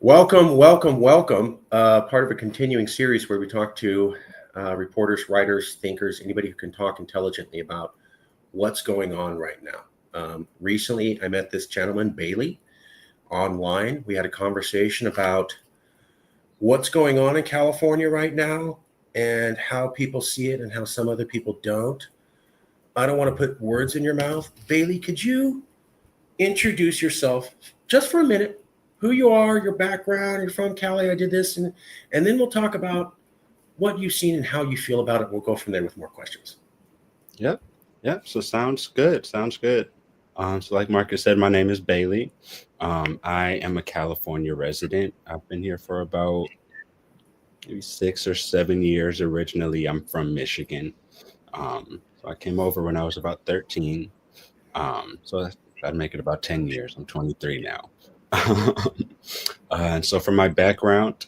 Welcome, welcome, welcome. Part of a continuing series where we talk to reporters, writers, thinkers, anybody who can talk intelligently about what's going on right now. Recently, I met this gentleman, Bailey, online. We had a conversation about what's going on in California right now and how people see it and how some other people don't. I don't want to put words in your mouth. Bailey, could you introduce yourself just for a minute, who you are, your background, you're from Cali, I did this, and then we'll talk about what you've seen and how you feel about it. We'll go from there with more questions. Yep. Yep. So sounds good. Sounds good. So like Marcus said, my name is Bailey. I am a California resident. I've been here for about maybe 6 or 7 years. Originally, I'm from Michigan. So I came over when I was about 13. That'd make it about 10 years. I'm 23 now. And so for my background,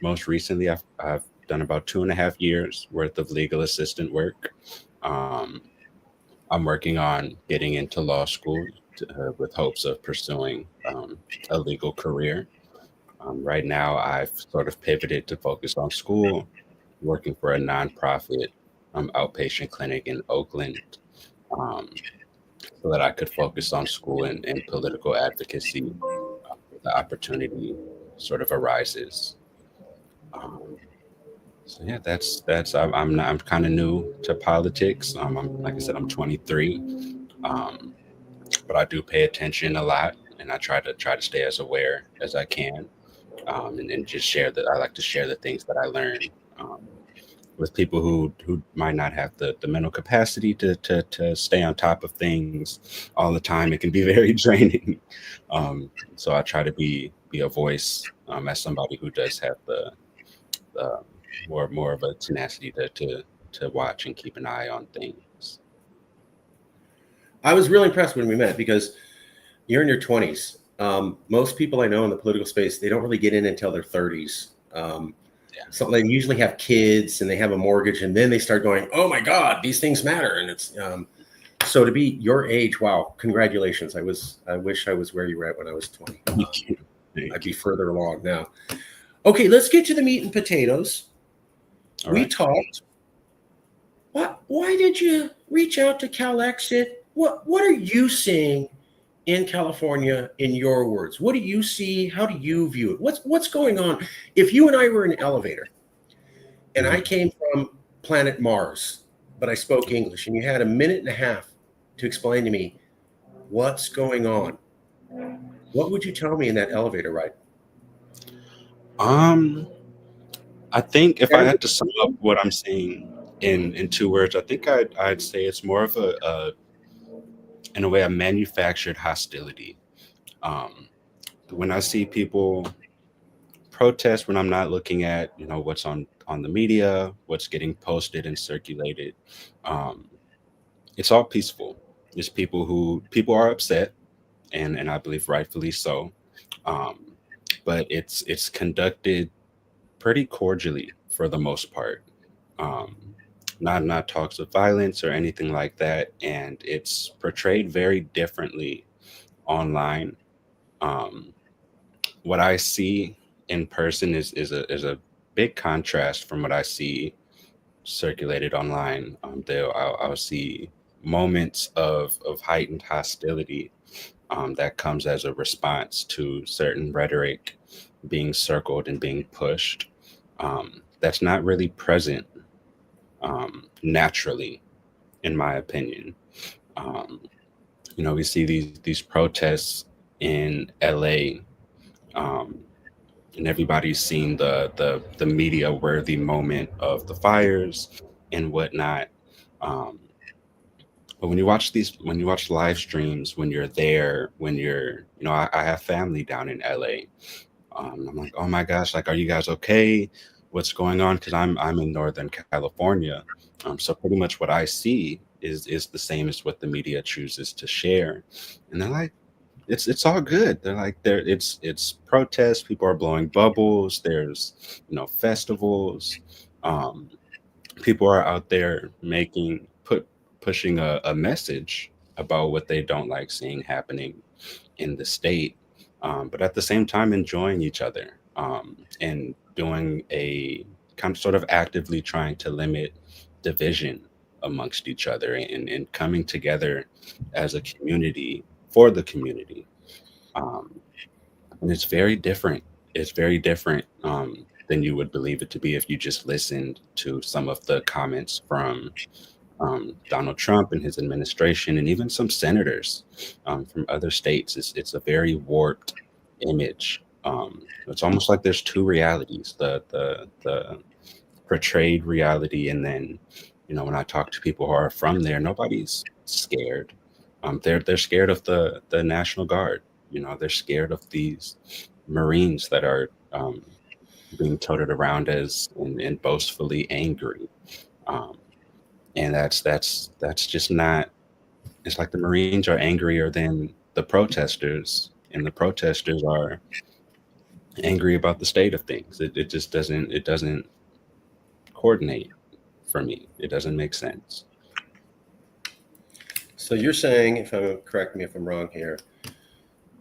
most recently I've done about 2.5 years worth of legal assistant work. Um, I'm working on getting into law school with hopes of pursuing a legal career. Right now, I've sort of pivoted to focus on school, working for a nonprofit outpatient clinic in Oakland, um, so that I could focus on school and political advocacy. The opportunity sort of arises. Um, so yeah, I'm kind of new to politics. Like I said, I'm 23. Um, but I do pay attention a lot, and I try to stay as aware as I can, and just share that. I like to share the things that I learn um, with people who might not have the mental capacity to stay on top of things all the time. It can be very draining. So I try to be a voice as somebody who does have the more of a tenacity to watch and keep an eye on things. I was really impressed when we met because you're in your 20s. Most people I know in the political space, they don't really get in until their 30s. Yeah. So they usually have kids and they have a mortgage, and then they start going, "Oh my God, these things matter." And it's so to be your age. Wow, congratulations! I wish I was where you were at when I was 20. Thank you. I'd Thank be you. further along now. Okay, let's get to the meat and potatoes. All We right. talked. Why did you reach out to Calexit? What are you seeing in California in your words? What do you see? How do you view it? What's going on? If you and I were in an elevator and I Mhm. came from planet Mars, but I spoke English, and you had a minute and a half to explain to me what's going on, what would you tell me in that elevator ride? Um, I think if I Everybody, had to sum up what I'm seeing in 2 words, I think I'd say it's more of in a way a manufactured hostility. Um, when I see people protest, when I'm not looking at what's on the media, what's getting posted and circulated, um, it's all peaceful. It's people are upset, and I believe rightfully so. Um, but it's conducted pretty cordially for the most part. Um, not talks of violence or anything like that, and it's portrayed very differently online. Um, what I see in person is a big contrast from what I see circulated online. I'll see moments of heightened hostility that comes as a response to certain rhetoric being circled and being pushed. That's not really present naturally, in my opinion. Um, we see these protests in LA, um, and everybody's seen the media worthy moment of the fires and whatnot. Um, but when you watch live streams, when you're there, when I have family down in LA. I'm like, oh my gosh, like, are you guys okay? What's going on? Because I'm in Northern California, so pretty much what I see is the same as what the media chooses to share, and they're like, it's all good. They're like, it's protests. People are blowing bubbles. There's festivals. Um, People are out there pushing a message about what they don't like seeing happening in the state. but at the same time enjoying each other, and doing a kind of sort of actively trying to limit division amongst each other, and coming together as a community for the community. Um, and it's very different. It's very different, than you would believe it to be if you just listened to some of the comments from Donald Trump and his administration, and even some senators from other states. It's a very warped image. It's almost like there's two realities: the portrayed reality, and then, when I talk to people who are from there, nobody's scared. They're scared of the National Guard. They're scared of these Marines that are being toted around as and boastfully angry. Um, and that's just not. It's like the Marines are angrier than the protesters, and the protesters are angry about the state of things. It just doesn't coordinate for me. It doesn't make sense. So you're saying, if I'm correct me if I'm wrong here,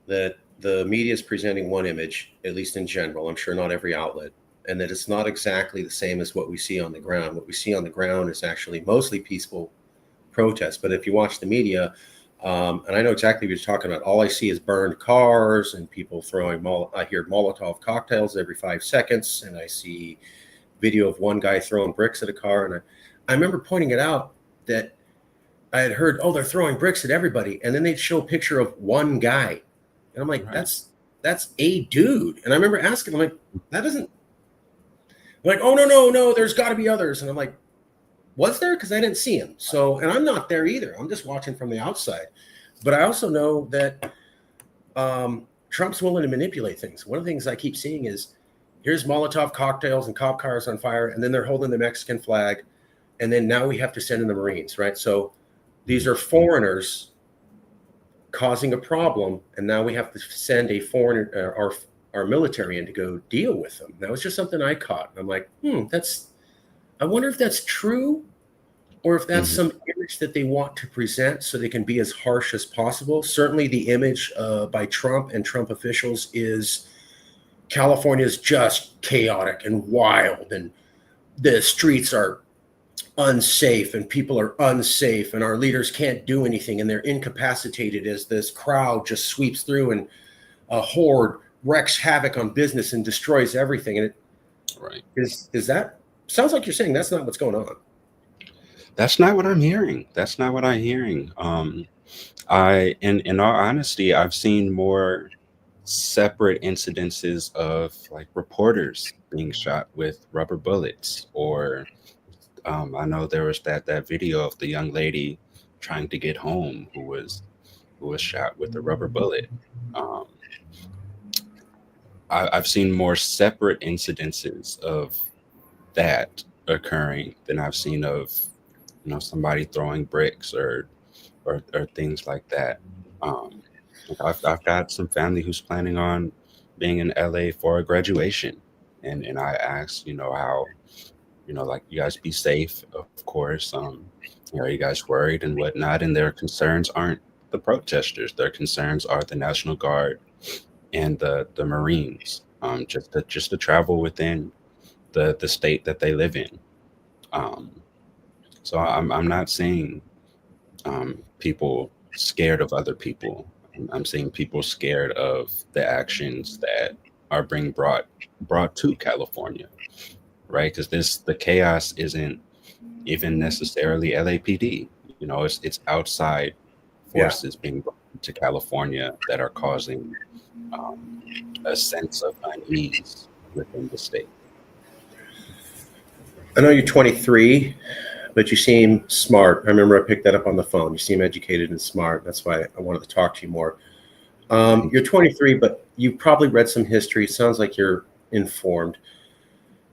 that the media is presenting one image, at least in general. I'm sure not every outlet, and that it's not exactly the same as what we see on the ground. What we see on the ground is actually mostly peaceful protests. But if you watch the media, and I know exactly what you're talking about, all I see is burned cars and people throwing. I hear Molotov cocktails every 5 seconds, and I see video of one guy throwing bricks at a car. And I remember pointing it out that I had heard, oh, they're throwing bricks at everybody, and then they'd show a picture of one guy, and I'm like, Right. that's a dude. And I remember asking, I'm like, that doesn't. I'm like, oh no, there's got to be others, and I'm like, was there? Because I didn't see him. So, and I'm not there either. I'm just watching from the outside. But I also know that Trump's willing to manipulate things. One of the things I keep seeing is here's Molotov cocktails and cop cars on fire, and then they're holding the Mexican flag, and then now we have to send in the Marines, right? So these are foreigners causing a problem, and now we have to send a foreigner, our military in to go deal with them. That was just something I caught. I'm like, I wonder if that's true, or if that's Mhm. some image that they want to present so they can be as harsh as possible. Certainly, the image by Trump and Trump officials is California is just chaotic and wild, and the streets are unsafe, and people are unsafe, and our leaders can't do anything, and they're incapacitated as this crowd just sweeps through and a horde wreaks havoc on business and destroys everything. And it Right. is that sounds like you're saying that's not what's going on. That's not what I'm hearing. That's not what I'm hearing. In all honesty, I've seen more separate incidences of like reporters being shot with rubber bullets, or I know there was that video of the young lady trying to get home who was shot with a rubber bullet. Um, I've seen more separate incidences of that occurring than I've seen of somebody throwing bricks or things like that. Um, like I've got some family who's planning on being in LA for a graduation, and I asked, how, like, you guys be safe, of course. Are you guys worried and whatnot? And their concerns aren't the protesters. Their concerns are the National Guard and the Marines. Just to travel within the state that they live in. Um, so I'm not seeing people scared of other people. I'm seeing people scared of the actions that are being brought to California, right? Because the chaos isn't even necessarily LAPD. It's outside Yeah. forces being brought to California that are causing um, a sense of unease within the state. I know you're 23, but you seem smart. I remember I picked that up on the phone. You seem educated and smart. That's why I wanted to talk to you more. You're 23, but you've probably read some history. Sounds like you're informed.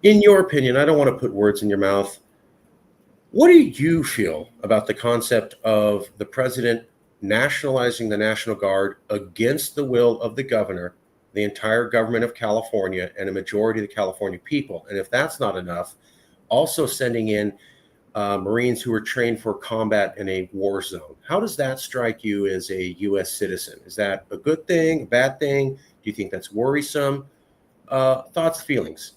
In your opinion, I don't want to put words in your mouth. What do you feel about the concept of the president nationalizing the National Guard against the will of the governor, the entire government of California, and a majority of the California people? And if that's not enough, also sending in Marines who are trained for combat in a war zone. How does that strike you as a U.S. citizen? Is that a good thing, a bad thing? Do you think that's worrisome? Thoughts, feelings?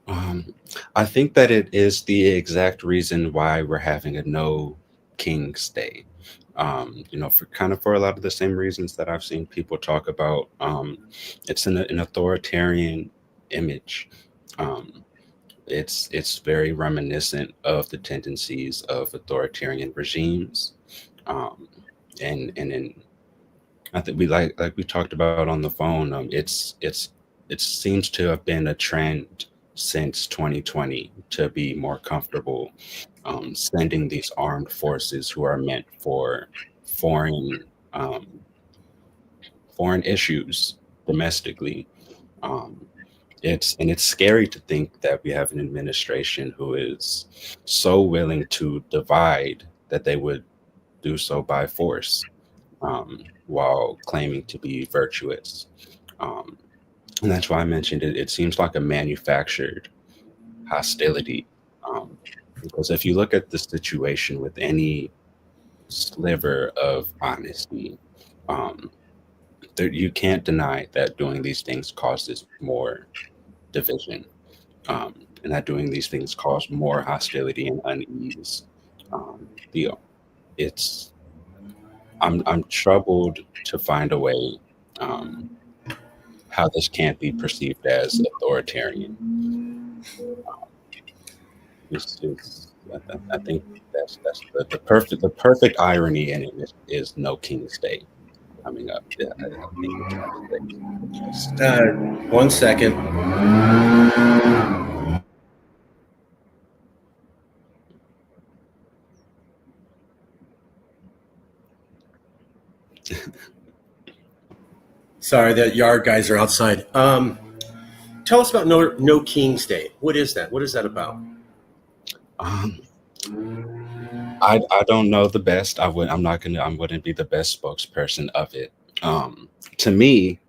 Um, I think that it is the exact reason why we're having a no King's Day. For kind of for a lot of the same reasons that I've seen people talk about. It's an authoritarian image. Um, it's very reminiscent of the tendencies of authoritarian regimes. Um, and in I think we like we talked about on the phone. It seems to have been a trend since 2020 to be more comfortable sending these armed forces who are meant for foreign um, foreign issues domestically. Um, it's scary to think that we have an administration who is so willing to divide that they would do so by force, while claiming to be virtuous. Um, and that's why I mentioned it. It seems like a manufactured hostility. Um, because if you look at the situation with any sliver of honesty, um, you can't deny that doing these things causes more division, and that doing these things cause more hostility and unease. The it's I'm troubled to find a way um, how this can't be perceived as authoritarian. I think that's the perfect irony in it is no King's Day coming up. Yeah, I think it's just Uh, 1 second. Sorry, the yard guys are outside. Tell us about No King's Day. What is that? What is that about? um, I don't know the best. I wouldn't be the best spokesperson of it. To me,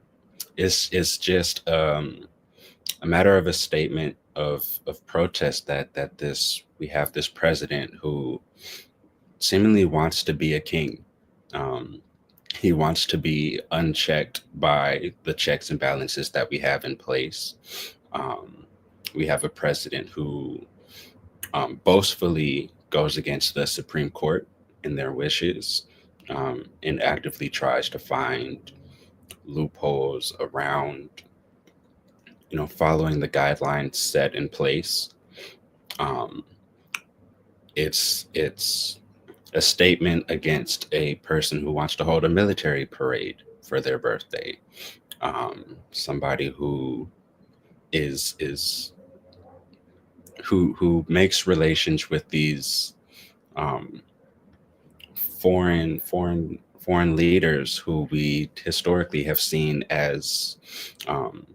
it's just a matter of a statement of protest that this we have this president who seemingly wants to be a king. Um, he wants to be unchecked by the checks and balances that we have in place. Um, we have a president who boastfully goes against the Supreme Court and their wishes, and actively tries to find loopholes around, following the guidelines set in place. Um, it's a statement against a person who wants to hold a military parade for their birthday. Somebody who is who makes relations with these um, foreign leaders who we historically have seen as um,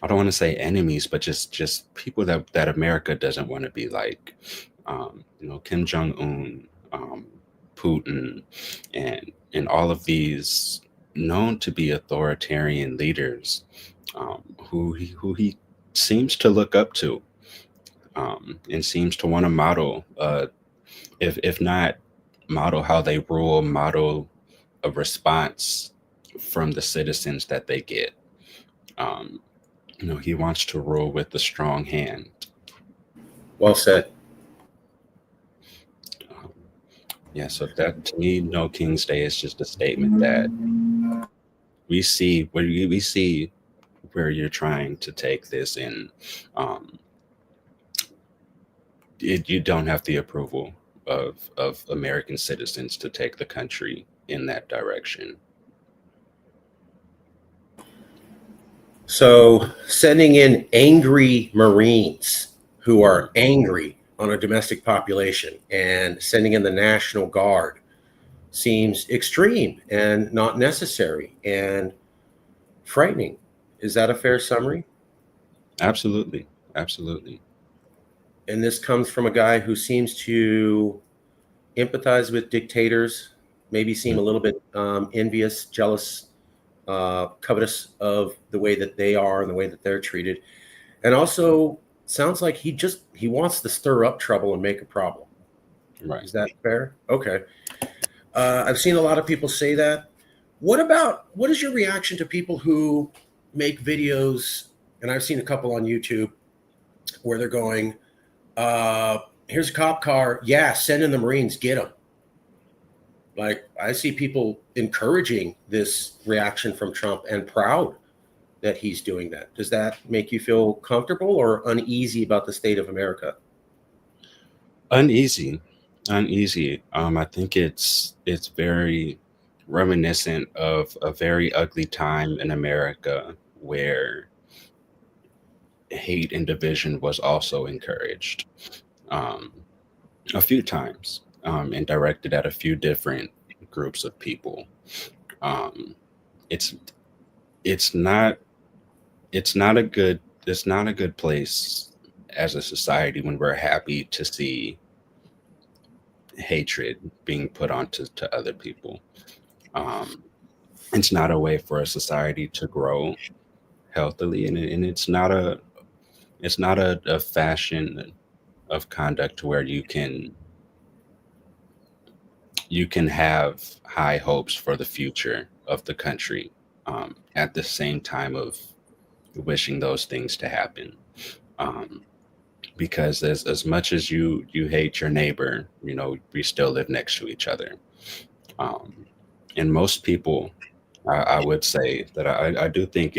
I don't want to say enemies, but just people that America doesn't want to be like. Kim Jong Un, Putin, and all of these known to be authoritarian leaders, who he seems to look up to, and seems to want to model, if not model how they rule, model a response from the citizens that they get. Um, he wants to rule with the strong hand. Well said. Um, yeah, so that to me, no King's Day is just a statement that we see where you're trying to take this, and um, you don't have the approval of American citizens to take the country in that direction. So, sending in angry Marines who are angry on a domestic population and sending in the National Guard seems extreme and not necessary and frightening. Is that a fair summary? Absolutely, absolutely. And this comes from a guy who seems to empathize with dictators, maybe seem a little bit envious, jealous, covetous of the way that they are and the way that they're treated, and also sounds like he wants to stir up trouble and make a problem. Right. Is that fair? Okay. I've seen a lot of people say that. What is your reaction to people who make videos? And I've seen a couple on YouTube where they're going, here's a cop car. Yeah, send in the Marines, get them. Like, I see people encouraging this reaction from Trump and proud that he's doing that. Does that make you feel comfortable or uneasy about the state of America? Uneasy, uneasy. I think it's very reminiscent of a very ugly time in America where hate and division was also encouraged, um, a few times, and directed at a few different groups of people. Um, it's it's not it's not a good it's not a good place as a society when we're happy to see hatred being put onto to other people. Um, it's not a way for a society to grow healthily, and it's not a fashion of conduct to where you can have high hopes for the future of the country, at the same time of wishing those things to happen. Um, because as much as you hate your neighbor, we still live next to each other. Um, and most people, I would say that I do think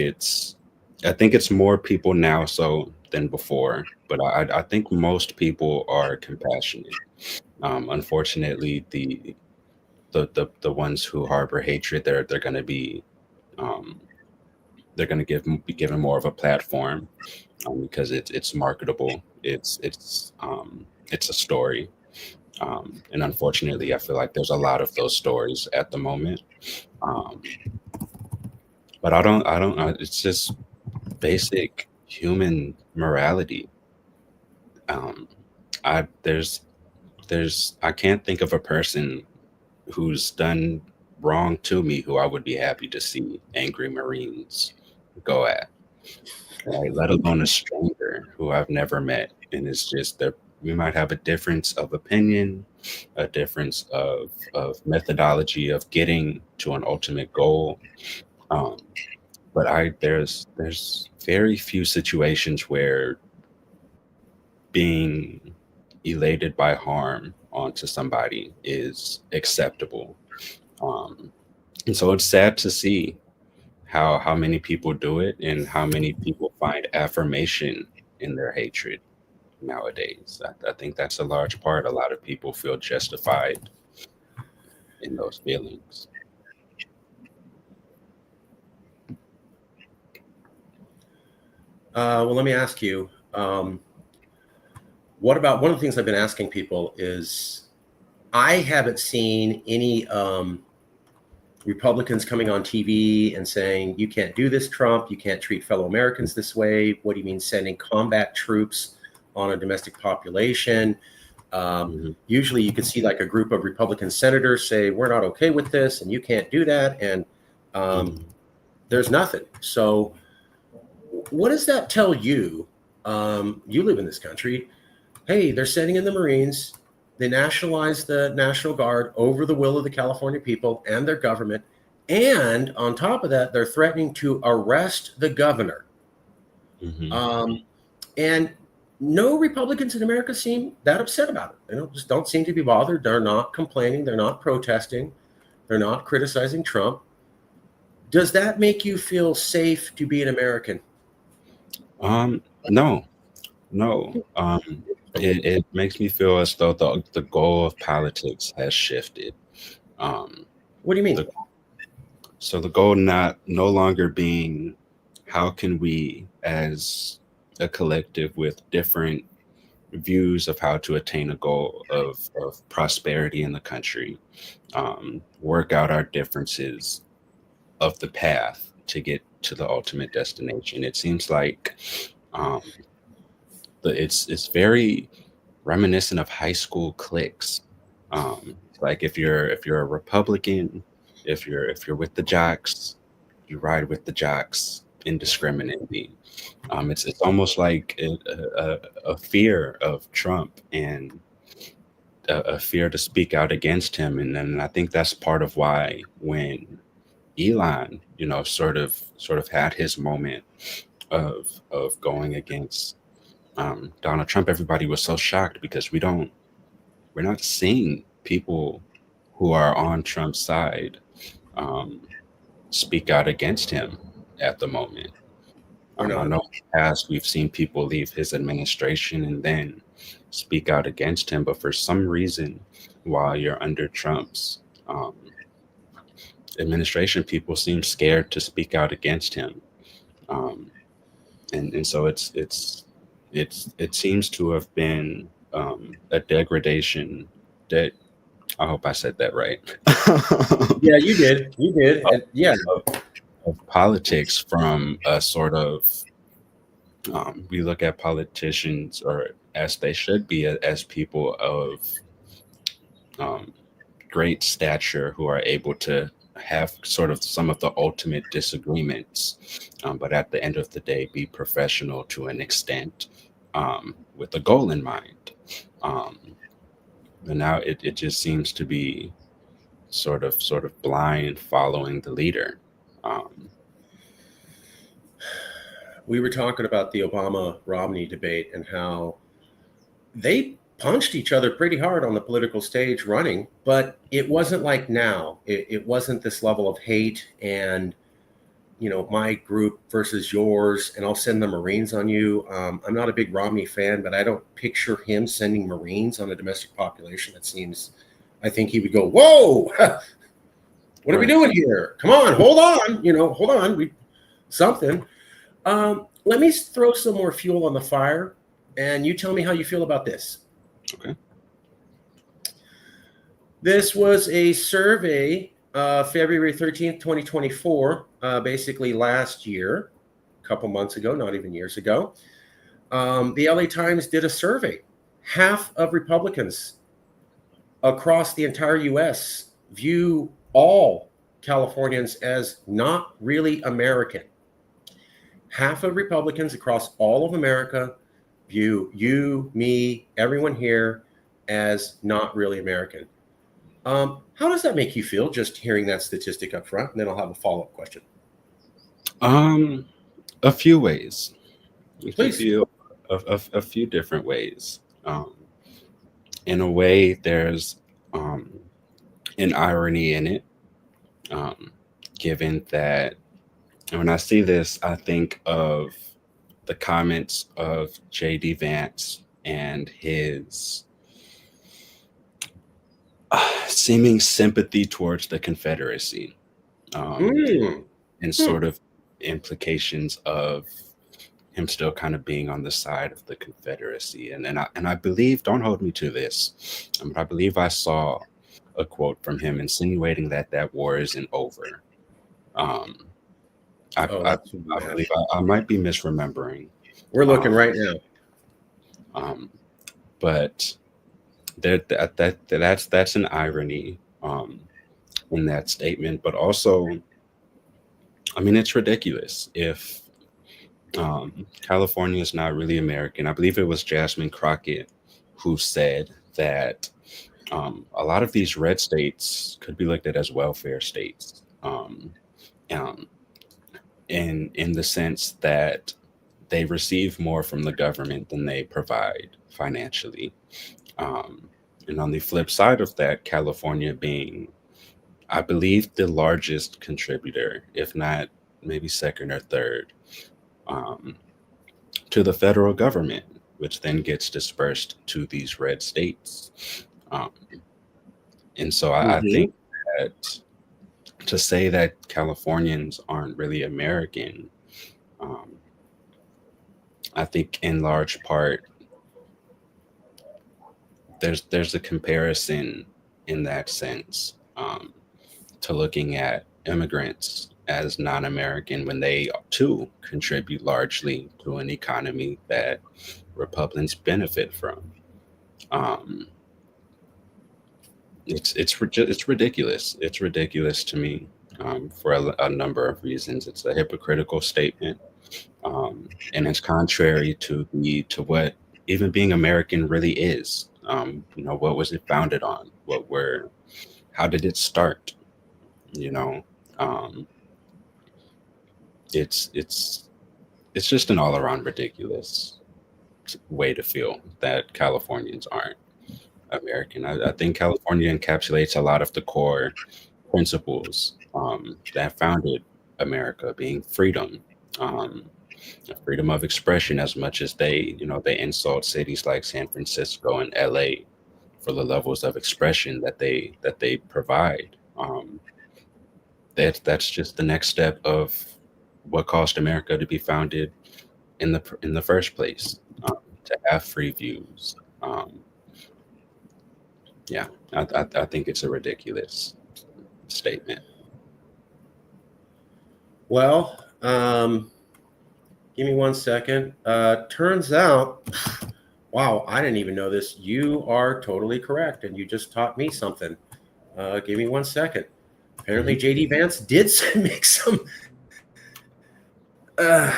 I think it's more people now so than before, but I think most people are compassionate. Unfortunately, the ones who harbor hatred, they're going to um, be given more of a platform, because it's marketable. It's a story, and unfortunately, I feel like there's a lot of those stories at the moment. Um, but I don't know. It's just basic human morality. Um, I I can't think of a person who's done wrong to me who I would be happy to see angry Marines go at, right? Let alone a stranger who I've never met. And it's just that we might have a difference of opinion, a difference of methodology of getting to an ultimate goal. Um, but there's very few situations where being elated by harm onto somebody is acceptable. Um, and so it's sad to see how many people do it and how many people find affirmation in their hatred nowadays. I think that's a large part. A lot of people feel justified in those feelings. Well, let me ask you, what about one of the things I've been asking people is I haven't seen any Republicans coming on TV and saying, you can't do this, Trump. You can't treat fellow Americans this way. What do you mean sending combat troops on a domestic population? Mhm, Usually you could see like a group of Republican senators say, we're not okay with this and you can't do that. And um, mhm. there's nothing. So, what does that tell you? You live in this country. Hey, they're sending in the Marines. They nationalize the National Guard over the will of the California people and their government. And on top of that, they're threatening to arrest the governor. Mhm. Um, and no Republicans in America seem that upset about it. They just don't seem to be bothered. They're not complaining. They're not protesting. They're not criticizing Trump. Does that make you feel safe to be an American? No, no. It makes me feel as though the goal of politics has shifted. Um, What do you mean? the so the goal not no longer being how can we as a collective with different views of how to attain a goal of prosperity in the country, work out our differences of the path to get to the ultimate destination. It seems like, um, it's very reminiscent of high school cliques. Like if you're a Republican, if you're with the jocks, you ride with the jocks. indiscriminately. It's almost like a fear of Trump and a fear to speak out against him. And then I think that's part of why when Elon, sort of had his moment of going against Donald Trump, everybody was so shocked because we're not seeing people who are on Trump's side um, speak out against him at the moment. We're I not. know in the past we've seen people leave his administration and then speak out against him, but for some reason, while you're under Trump's um, administration, people seem scared to speak out against him, um, and so it seems to have been a degradation that I hope I said that right. Yeah, you did. You did. And yeah. Of politics from a sort of we look at politicians or as they should be as people of um, great stature who are able to have sort of some of the ultimate disagreements, but at the end of the day be professional to an extent with a goal in mind. um, but now it just seems to be sort of blind following the leader. um, We were talking about the Obama Romney debate and how they punched each other pretty hard on the political stage running, but it wasn't like now. It wasn't this level of hate and, my group versus yours, and I'll send the Marines on you. I'm not a big Romney fan, but I don't picture him sending Marines on a domestic population. I think he would go, whoa, what are we right. doing here? Come on, hold on, hold on. Something. Let me throw some more fuel on the fire, and you tell me how you feel about this. Okay. This was a survey, February 13th, 2024, basically last year, a couple months ago, not even years ago. The LA Times did a survey. Half of Republicans across the entire US view all Californians as not really American. Half of Republicans across all of America view you, me, everyone here as not really American. How does that make you feel, just hearing that statistic up front? And then I'll have a follow-up question. um a few ways. It could Please. be a few different ways. In a way, there's an irony in it, um, given that when I see this, I think of the comments of J.D. Vance and his seeming sympathy towards the Confederacy, um, Mm. and Hmm. sort of implications of him still kind of being on the side of the Confederacy. And I believe, don't hold me to this, but I believe I saw a quote from him insinuating that that war isn't over. Um, I, Oh, I, that's too I bad. believe I might be misremembering, We're looking um, right now. um, but that's an irony in that statement. But also, I mean, it's ridiculous if California is not really American. I believe it was Jasmine Crockett who said that a lot of these red states could be looked at as welfare states, um, in the sense that they receive more from the government than they provide financially. Um, and on the flip side of that, California being, I believe, the largest contributor, if not maybe second or third, um, to the federal government, which then gets dispersed to these red states. Um, and so I Mm-hmm. think that to say that Californians aren't really American, um, I think in large part there's a comparison in that sense, to looking at immigrants as non-American when they too contribute largely to an economy that Republicans benefit from. Um, it's ridiculous. It's ridiculous to me. for a number of reasons. It's a hypocritical statement, and it's contrary to what even being American really is. What was it founded on? How did it start? You know, um, it's it's just an all around ridiculous way to feel that Californians aren't American. I think California encapsulates a lot of the core principles that founded America, being freedom, um, freedom of expression. As much as they insult cities like San Francisco and LA for the levels of expression that they provide. That's just the next step of what caused America to be founded in the first place, to have free views. Yeah, I think it's a ridiculous statement. Well, give me 1 second. Turns out, wow, I didn't even know this. You are totally correct, and you just taught me something. Give me 1 second. Apparently, JD Vance did make some. I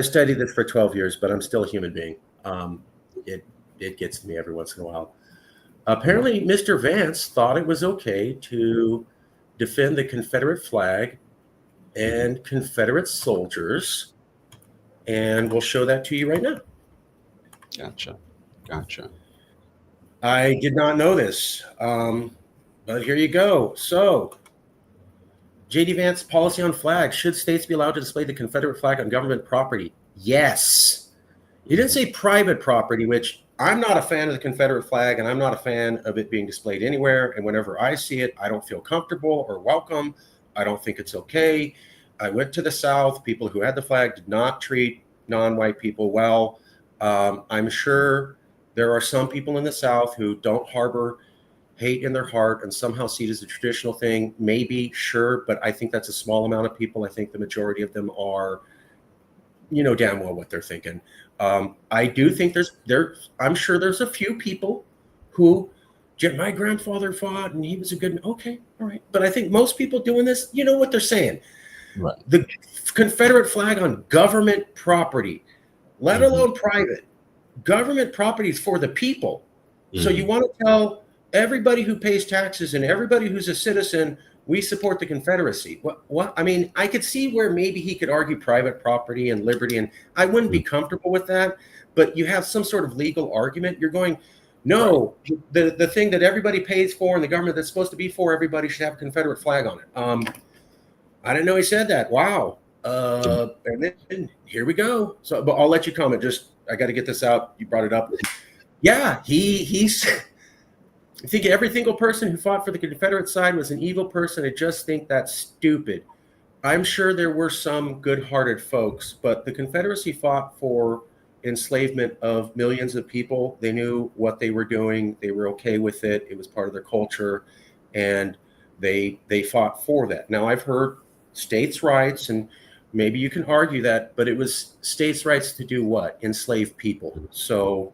studied this for 12 years, but I'm still a human being. It gets to me every once in a while. Apparently, Mr. Vance thought it was okay to defend the Confederate flag and Confederate soldiers, and we'll show that to you right now. Gotcha. I did not know this, but here you go. So, JD Vance policy on flags. Should states be allowed to display the Confederate flag on government property? Yes. He didn't say private property, which I'm not a fan of the Confederate flag, and I'm not a fan of it being displayed anywhere. And whenever I see it, I don't feel comfortable or welcome. I don't think it's okay. I went to the South. People who had the flag did not treat non-white people well. I'm sure there are some people in the South who don't harbor hate in their heart and somehow see it as a traditional thing. Maybe, sure, but I think that's a small amount of people. I think the majority of them are, damn well what they're thinking. I do think I'm sure there's a few people who, my grandfather fought and he was a good, okay, all right. But I think most people doing this, you know what they're saying. Right. The Confederate flag on government property, let alone private. Government property is for the people. So you want to tell everybody who pays taxes and everybody who's a citizen, we support the Confederacy. What? I mean, I could see where maybe he could argue private property and liberty, and I wouldn't be comfortable with that. But you have some sort of legal argument. You're going, no, the thing that everybody pays for and the government that's supposed to be for everybody should have a Confederate flag on it. I didn't know he said that. Wow. And then here we go. So, but I'll let you comment. Just I got to get this out. You brought it up. Yeah, he's. I think every single person who fought for the Confederate side was an evil person. I just think that's stupid. I'm sure there were some good-hearted folks, but the Confederacy fought for enslavement of millions of people. They knew what they were doing. They were okay with it. It was part of their culture, and they fought for that. Now, I've heard states' rights, and maybe you can argue that, but it was states' rights to do what? Enslave people. So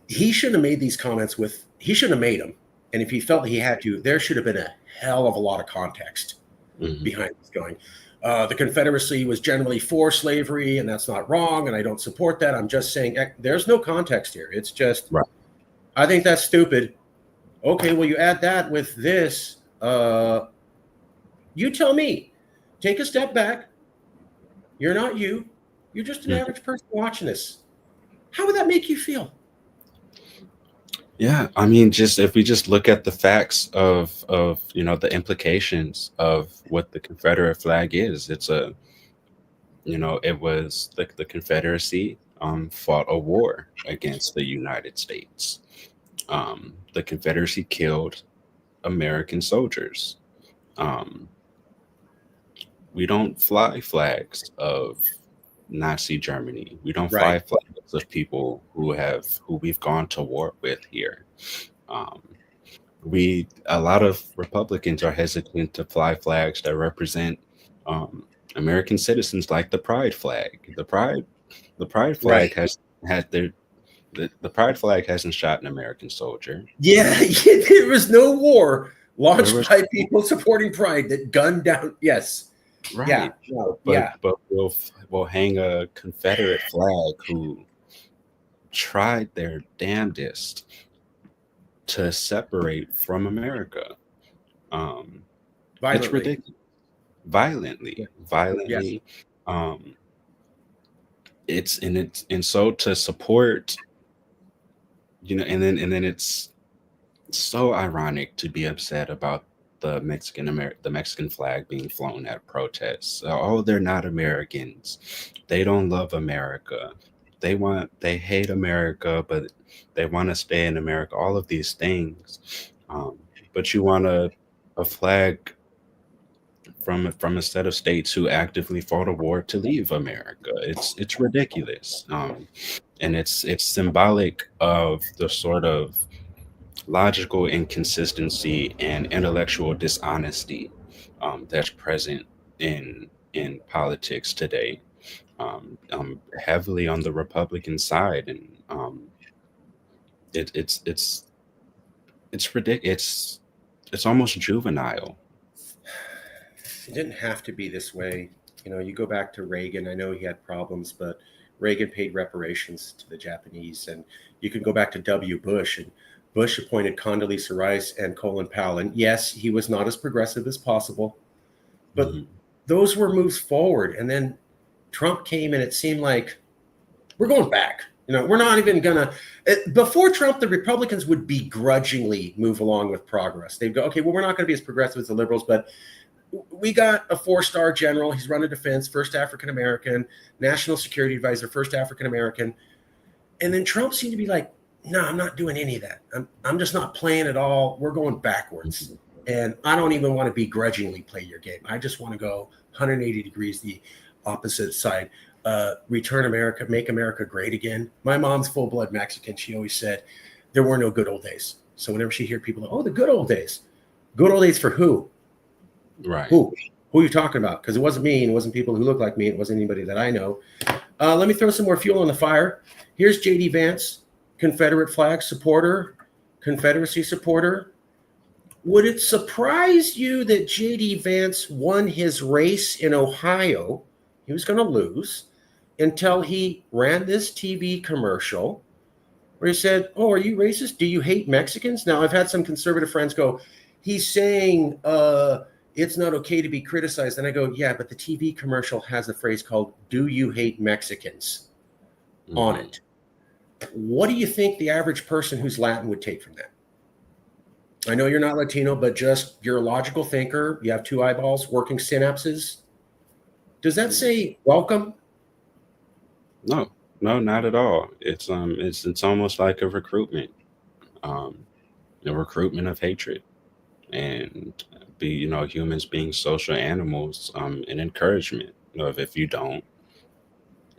he shouldn't have made these comments he shouldn't have made them. And if he felt he had to, there should have been a hell of a lot of context behind this going. The Confederacy was generally for slavery, and that's not wrong, and I don't support that. I'm just saying there's no context here. It's just, I think that's stupid. Okay, well, you add that with this. You tell me. Take a step back. You're not you. You're just an average person watching this. How would that make you feel? Yeah, I mean, just if we just look at the facts of the implications of what the Confederate flag is, it was the Confederacy fought a war against the United States. The Confederacy killed American soldiers. We don't fly flags of Nazi Germany. We don't fly flags of people who we've gone to war with here. A lot of Republicans are hesitant to fly flags that represent American citizens, like the Pride flag. The Pride flag has had The pride flag hasn't shot an American soldier. Yeah, there was no war There launched was by people supporting pride that gunned down. Yes. Yeah. right, No, but yeah. we'll hang a Confederate flag who tried their damnedest to separate from America. Um, it's Violently. ridiculous. Violently, Yes. violently. Um, and so to support, and then it's so ironic to be upset about the Mexican flag being flown at protests. Oh, they're not Americans. They don't love America. They hate America, but they want to stay in America. All of these things, but you want a flag from a set of states who actively fought a war to leave America. It's ridiculous, and it's symbolic of the sort of logical inconsistency and intellectual dishonesty that's present in politics today, heavily on the Republican side, and it, it's ridiculous. It's almost juvenile. It didn't have to be this way. You go back to Reagan. I know he had problems, but Reagan paid reparations to the Japanese. And you can go back to W. Bush, and Bush appointed Condoleezza Rice and Colin Powell. And yes, he was not as progressive as possible, but Mhm. those were moves forward. And then Trump came, and it seemed like we're going back. We're not even gonna. Before Trump, the Republicans would begrudgingly move along with progress. They'd go, okay, well, we're not going to be as progressive as the liberals, but we got a 4-star general. He's run a defense, first African American, national security advisor, first African American. And then Trump seemed to be like, no, I'm not doing any of that. I'm just not playing at all. We're going backwards. And I don't even want to begrudgingly play your game. I just want to go 180 degrees the opposite side. Return America, make America great again. My mom's full-blood Mexican. She always said there were no good old days. So whenever she hear people, oh, the good old days for who? Right. Who are you talking about? Because it wasn't me, and it wasn't people who look like me. It wasn't anybody that I know. Let me throw some more fuel on the fire. Here's J.D. Vance, Confederate flag supporter, Confederacy supporter. Would it surprise you that J.D. Vance won his race in Ohio? He was going to lose until he ran this TV commercial where he said, oh, are you racist? Do you hate Mexicans? Now, I've had some conservative friends go, he's saying it's not okay to be criticized. And I go, yeah, but the TV commercial has a phrase called, do you hate Mexicans on it? What do you think the average person who's Latin would take from that? I know you're not Latino, but just you're a logical thinker. You have 2 eyeballs, working synapses. Does that say welcome? No, not at all. It's almost like a recruitment, um, a recruitment of hatred, and humans being social animals, and encouragement. If you don't,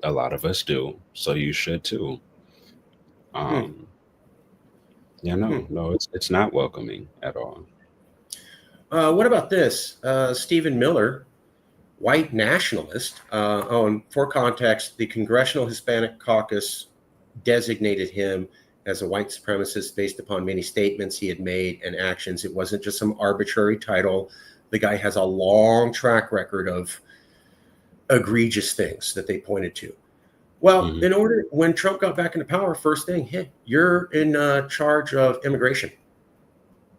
a lot of us do, so you should too. Hmm. Um, yeah, no, it's not welcoming at all. What about this? Stephen Miller, white nationalist. And for context, the Congressional Hispanic Caucus designated him as a white supremacist based upon many statements he had made and actions. It wasn't just some arbitrary title. The guy has a long track record of egregious things that they pointed to. Well, when Trump got back into power, first thing, hey, you're in charge of immigration.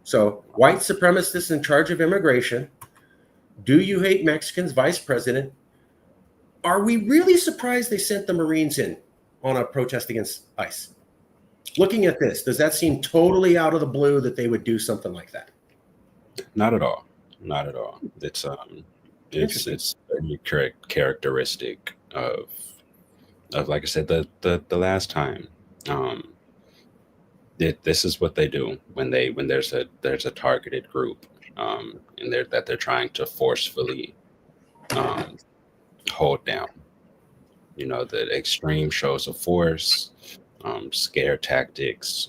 So white supremacists in charge of immigration. Do you hate Mexicans? Vice president. Are we really surprised they sent the Marines in on a protest against ICE? Looking at this, does that seem totally out of the blue that they would do something like that? Not at all. Not at all. It's very characteristic of like I said the last time. This is what they do when there's a targeted group, and they're trying to forcefully hold down. The extreme shows of force, scare tactics.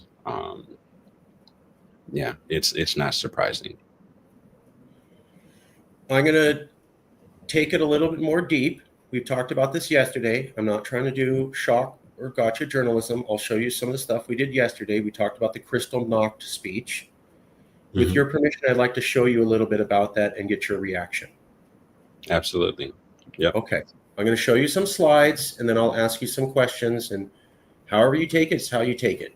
Yeah, it's not surprising. I'm going to take it a little bit more deep. We talked about this yesterday. I'm not trying to do shock or gotcha journalism, I'll show you some of the stuff we did yesterday. We talked about the Kristallnacht speech. With your permission, I'd like to show you a little bit about that and get your reaction. Absolutely. Yep. Okay. I'm going to show you some slides, and then I'll ask you some questions, and however you take it is how you take it.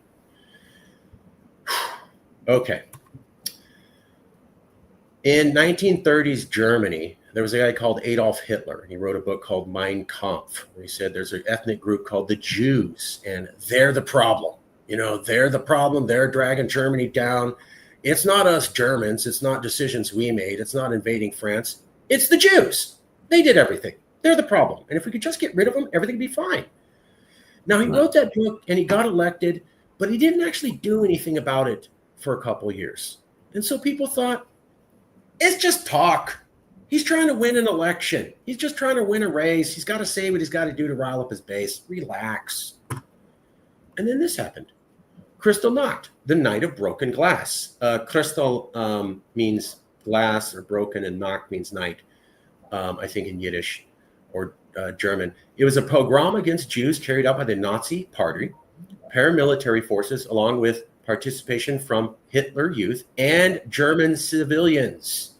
Okay. In 1930s Germany, there was a guy called Adolf Hitler. He wrote a book called Mein Kampf, where he said there's an ethnic group called the Jews, and they're the problem. You know, they're the problem. They're dragging Germany down. It's not us Germans. It's not decisions we made. It's not invading France. It's the Jews. They did everything. They're the problem. And if we could just get rid of them, everything would be fine. Now, he wrote that book and he got elected, but he didn't actually do anything about it for a couple of years. And so people thought, it's just talk. He's trying to win an election. He's just trying to win a race. He's got to say what he's got to do to rile up his base. Relax. And then this happened. Kristallnacht, the night of broken glass. Kristall means glass or broken, and Nacht means night, I think in Yiddish or German. It was a pogrom against Jews carried out by the Nazi Party, paramilitary forces, along with participation from Hitler Youth and German civilians.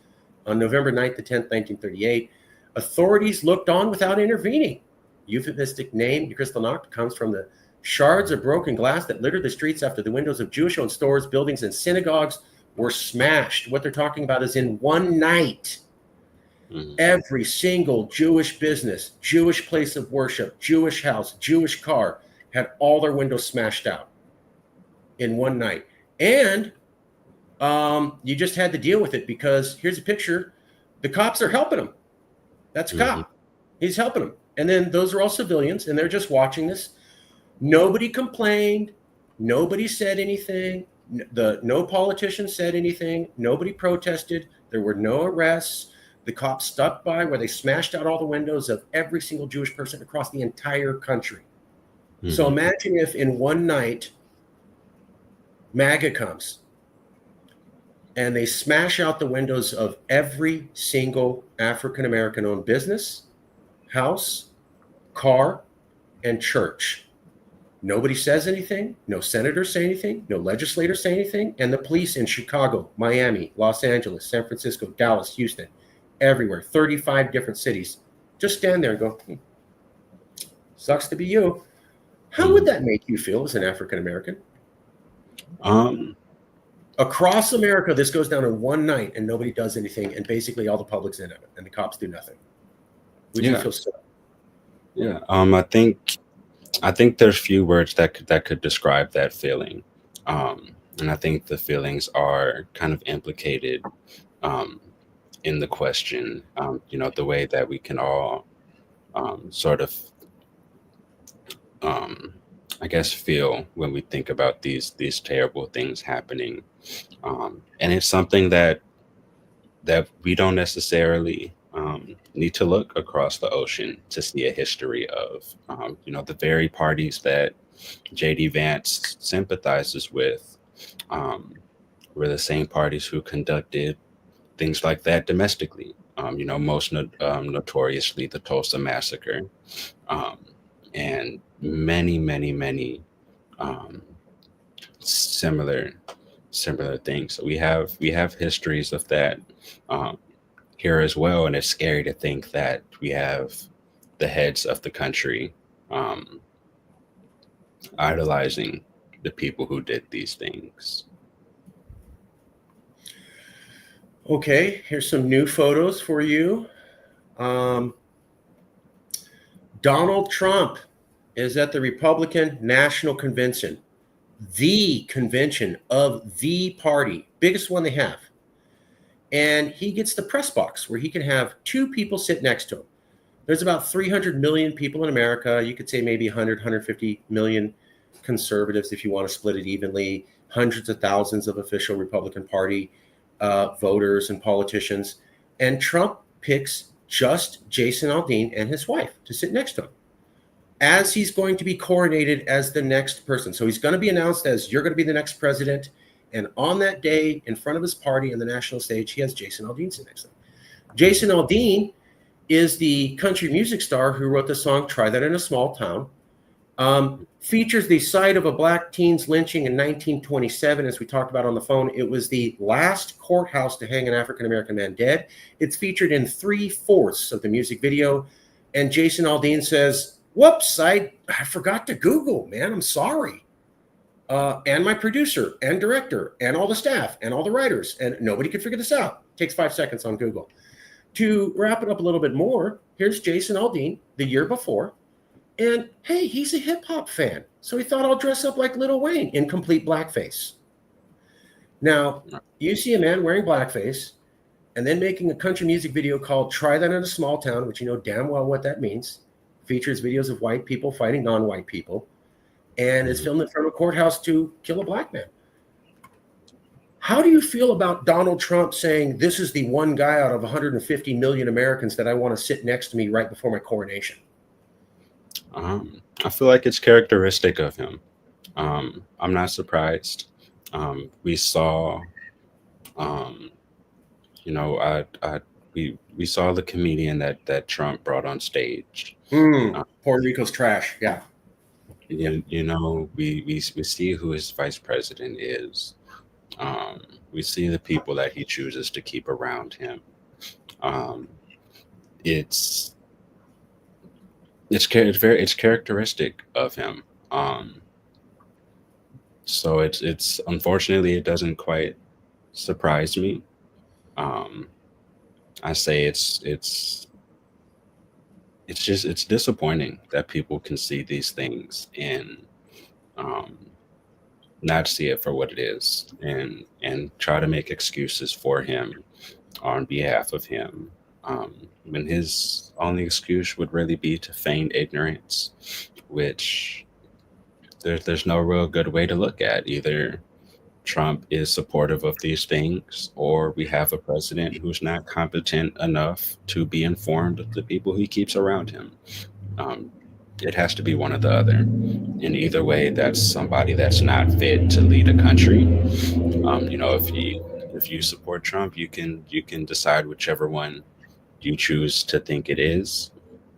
On November 9th to 10th, 1938, authorities looked on without intervening. Euphemistic name Kristallnacht comes from the shards of broken glass that littered the streets after the windows of Jewish-owned stores, buildings, and synagogues were smashed. What they're talking about is in one night, every single Jewish business, Jewish place of worship, Jewish house, Jewish car had all their windows smashed out in one night. And you just had to deal with it because here's a picture. The cops are helping him. That's a cop. He's helping them. And then those are all civilians, and they're just watching this. Nobody complained. Nobody said anything. No politician said anything. Nobody protested. There were no arrests. The cops stuck by where they smashed out all the windows of every single Jewish person across the entire country. So imagine if in one night, MAGA comes and they smash out the windows of every single African-American owned business, house, car, and church. Nobody says anything. No senators say anything. No legislators say anything. And the police in Chicago, Miami, Los Angeles, San Francisco, Dallas, Houston, everywhere, 35 different cities, just stand there and go, sucks to be you. How would that make you feel as an African-American? Across America, this goes down in one night and nobody does anything. And basically all the public's in it and the cops do nothing. Would you feel so? Yeah. I think there's few words that could describe that feeling. And I think the feelings are kind of implicated in the question, the way that we can all sort of, I guess, feel when we think about these terrible things happening. And it's something that we don't necessarily need to look across the ocean to see a history of. The very parties that J.D. Vance sympathizes with were the same parties who conducted things like that domestically. Most notoriously the Tulsa Massacre, and many similar things. So we have histories of that here as well, and it's scary to think that we have the heads of the country idolizing the people who did these things. Okay, here's some new photos for you. Donald Trump is at the Republican National Convention, the convention of the party, biggest one they have. And he gets the press box where he can have two people sit next to him. There's about 300 million people in America. You could say maybe 100, 150 million conservatives if you want to split it evenly, hundreds of thousands of official Republican Party voters and politicians. And Trump picks just Jason Aldean and his wife to sit next to him as he's going to be coronated as the next person. So he's going to be announced as, you're going to be the next president. And on that day, in front of his party on the national stage, he has Jason Aldean sit next to him. Jason Aldean is the country music star who wrote the song Try That in a Small Town. Features the site of a black teen's lynching in 1927, as we talked about on the phone. It was the last courthouse to hang an African-American man dead. It's featured in 3/4 of the music video. And Jason Aldean says, whoops, I forgot to Google, man, I'm sorry. And my producer and director and all the staff and all the writers, and nobody could figure this out. Takes 5 seconds on Google. To wrap it up a little bit more, here's Jason Aldean the year before. And hey, he's a hip hop fan. So he thought, I'll dress up like Lil Wayne in complete blackface. Now, you see a man wearing blackface and then making a country music video called Try That in a Small Town, which you know damn well what that means. Features videos of white people fighting non-white people. And is filmed in front of a courthouse to kill a black man. How do you feel about Donald Trump saying this is the one guy out of 150 million Americans that I want to sit next to me right before my coronation? I feel like it's characteristic of him. I'm not surprised. We saw, we saw the comedian that Trump brought on stage. Puerto Rico's trash. Yeah. We see who his vice president is. We see the people that he chooses to keep around him. It's characteristic of him. So it's unfortunately it doesn't quite surprise me. I say it's disappointing that people can see these things and not see it for what it is and try to make excuses for him on behalf of him. When his only excuse would really be to feign ignorance, which there's no real good way to look at. Either Trump is supportive of these things, or we have a president who's not competent enough to be informed of the people he keeps around him. It has to be one or the other. In either way, that's somebody that's not fit to lead a country. If you support Trump, you can decide whichever one you choose to think it is.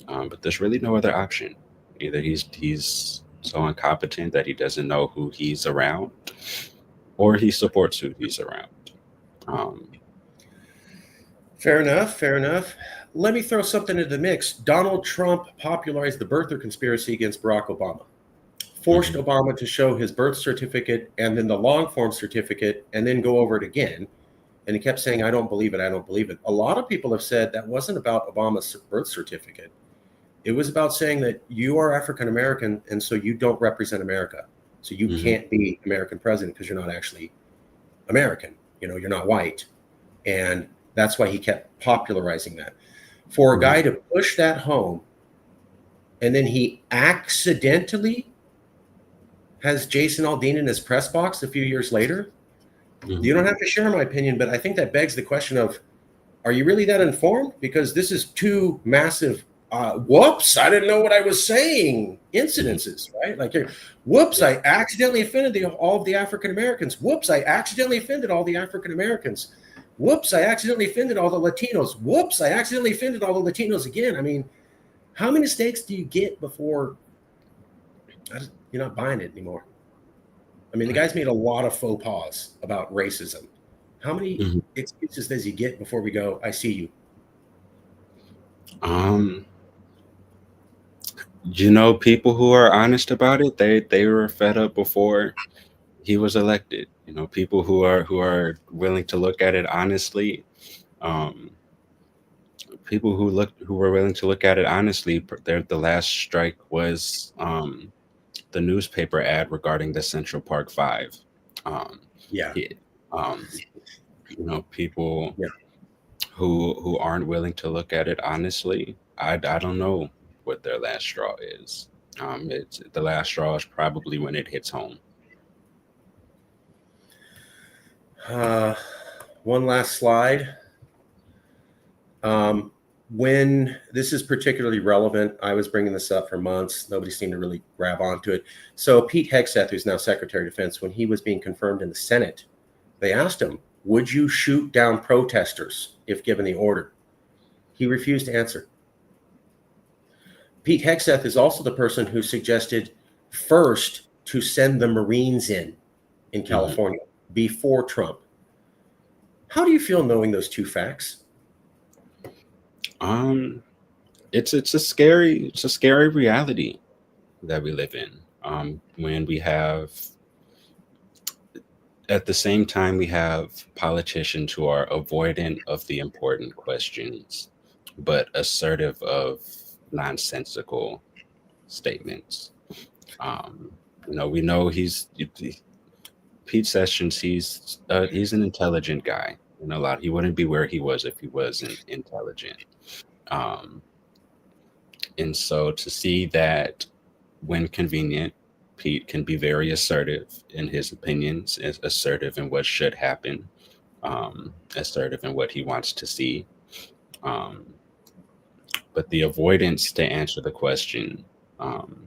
But there's really no other option. Either he's so incompetent that he doesn't know who he's around, or he supports who he's around. Fair enough. Let me throw something into the mix. Donald Trump popularized the birther conspiracy against Barack Obama. Forced Obama to show his birth certificate and then the long form certificate and then go over it again. And he kept saying, I don't believe it. A lot of people have said that wasn't about Obama's birth certificate. It was about saying that you are African American, and so you don't represent America. So you can't be American president because you're not actually American. You're not white. And that's why he kept popularizing that. For a guy to push that home, and then he accidentally has Jason Aldean in his press box a few years later. You don't have to share my opinion, but I think that begs the question of, are you really that informed? Because this is two massive, whoops, I didn't know what I was saying, incidences, right? Like, whoops, I accidentally offended all of the African Americans. Whoops, I accidentally offended all the African Americans. Whoops, I accidentally offended all the Latinos. Whoops, I accidentally offended all the Latinos again. I mean, how many mistakes do you get before you're not buying it anymore? I mean, the guy's made a lot of faux pas about racism. How many excuses does he get before we go, I see you? People who are honest about it, they were fed up before he was elected. People who are willing to look at it honestly. People who were willing to look at it honestly, the last strike was the newspaper ad regarding the Central Park Five. People who aren't willing to look at it honestly, I don't know what their last straw is. The last straw is probably when it hits home. One last slide. When this is particularly relevant, I was bringing this up for months. Nobody seemed to really grab onto it. So Pete Hegseth, who's now Secretary of Defense, when he was being confirmed in the Senate, they asked him, would you shoot down protesters if given the order? He refused to answer. Pete Hegseth is also the person who suggested first to send the Marines in Hmm. California before Trump. How do you feel knowing those two facts? Um, it's a scary reality that we live in. When we have At the same time, we have politicians who are avoidant of the important questions, but assertive of nonsensical statements. Um, we know Pete Sessions. He's an intelligent guy, and he wouldn't be where he was if he wasn't intelligent. Um, and so to see that when convenient, Pete can be very assertive in his opinions, assertive in what should happen, assertive in what he wants to see. Um, but the avoidance to answer the question, um,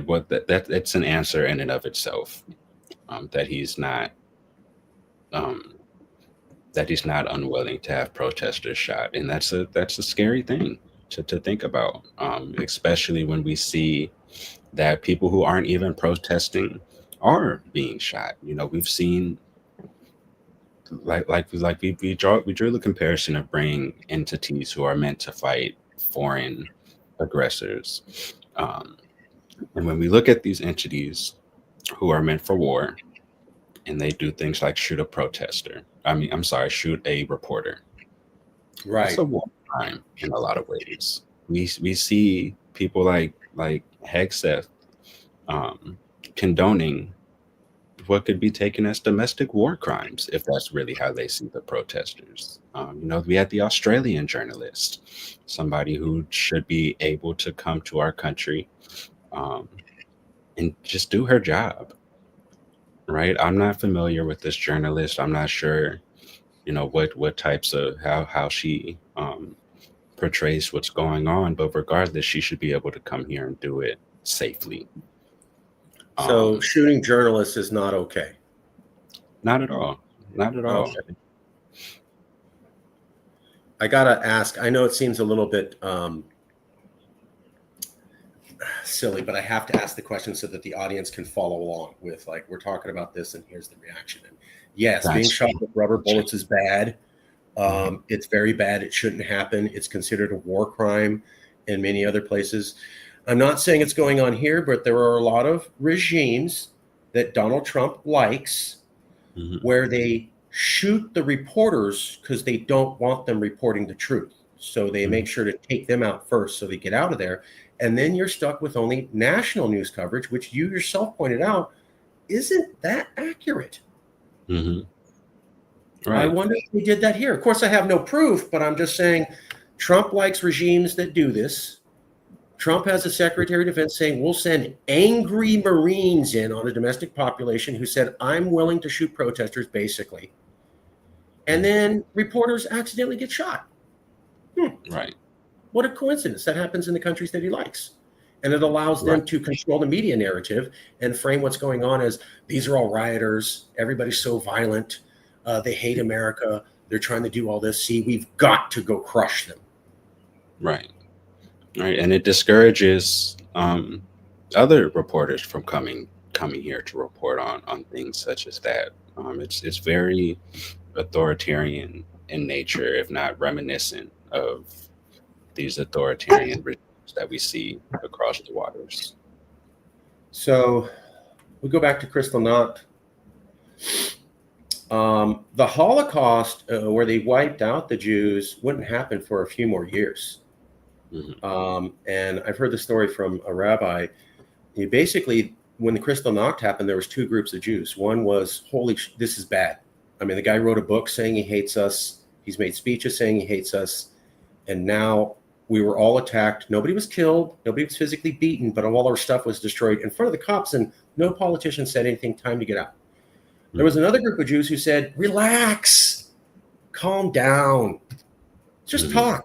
what that's an answer in and of itself. That um, he's not unwilling to have protesters shot, and that's a scary thing to think about, especially when we see that people who aren't even protesting are being shot. We've seen we drew the comparison of bringing entities who are meant to fight foreign aggressors, and when we look at these entities who are meant for war, and they do things like shoot a protester. I'm sorry, shoot a reporter. That's Right. a war crime in a lot of ways. We see people like Hegseth um, condoning what could be taken as domestic war crimes if that's really how they see the protesters. We had the Australian journalist, somebody who should be able to come to our country um, and just do her job, right? I'm not familiar with this journalist. I'm not sure, what types of how she portrays what's going on, but regardless, she should be able to come here and do it safely. So Um, shooting journalists is not okay. Not at all. Not at all. Okay. I gotta ask. I know it seems a little bit silly, but I have to ask the question so that the audience can follow along with, like, we're talking about this and here's the reaction. And yes, being That's shot with rubber bullets is bad. Mhm. It's very bad. It shouldn't happen. It's considered a war crime in many other places. I'm not saying it's going on here, but there are a lot of regimes that Donald Trump likes Mhm. where they shoot the reporters because they don't want them reporting the truth. So they Mhm. make sure to take them out first so they get out of there. And then you're stuck with only national news coverage, which you yourself pointed out isn't that accurate. Mhm. I Right. wonder if we did that here. Of course, I have no proof, but I'm just saying Trump likes regimes that do this. Trump has a Secretary of Defense saying we'll send angry Marines in on a domestic population who said, I'm willing to shoot protesters, basically. And Mhm. then reporters accidentally get shot. Right. What a coincidence. That happens in the countries that he likes. And it allows Right. them to control the media narrative and frame what's going on as these are all rioters. Everybody's so violent. They hate America. They're trying to do all this. See, we've got to go crush them. Right. Right. And it discourages other reporters from coming here to report on things such as that. It's very authoritarian in nature, if not reminiscent of these authoritarian regimes that we see across the waters. So we go back to Crystal Knot. The Holocaust, where they wiped out the Jews, wouldn't happen for a few more years. Mhm. And I've heard the story from a rabbi. He basically, when the Crystal Nacht happened, there was two groups of Jews. One was, this is bad. I mean, the guy wrote a book saying he hates us. He's made speeches saying he hates us. And now we were all attacked. Nobody was killed. Nobody was physically beaten, but all our stuff was destroyed in front of the cops. And no politician said anything. Time to get out. There was Mhm. another group of Jews who said, relax, calm down, just Mhm. talk.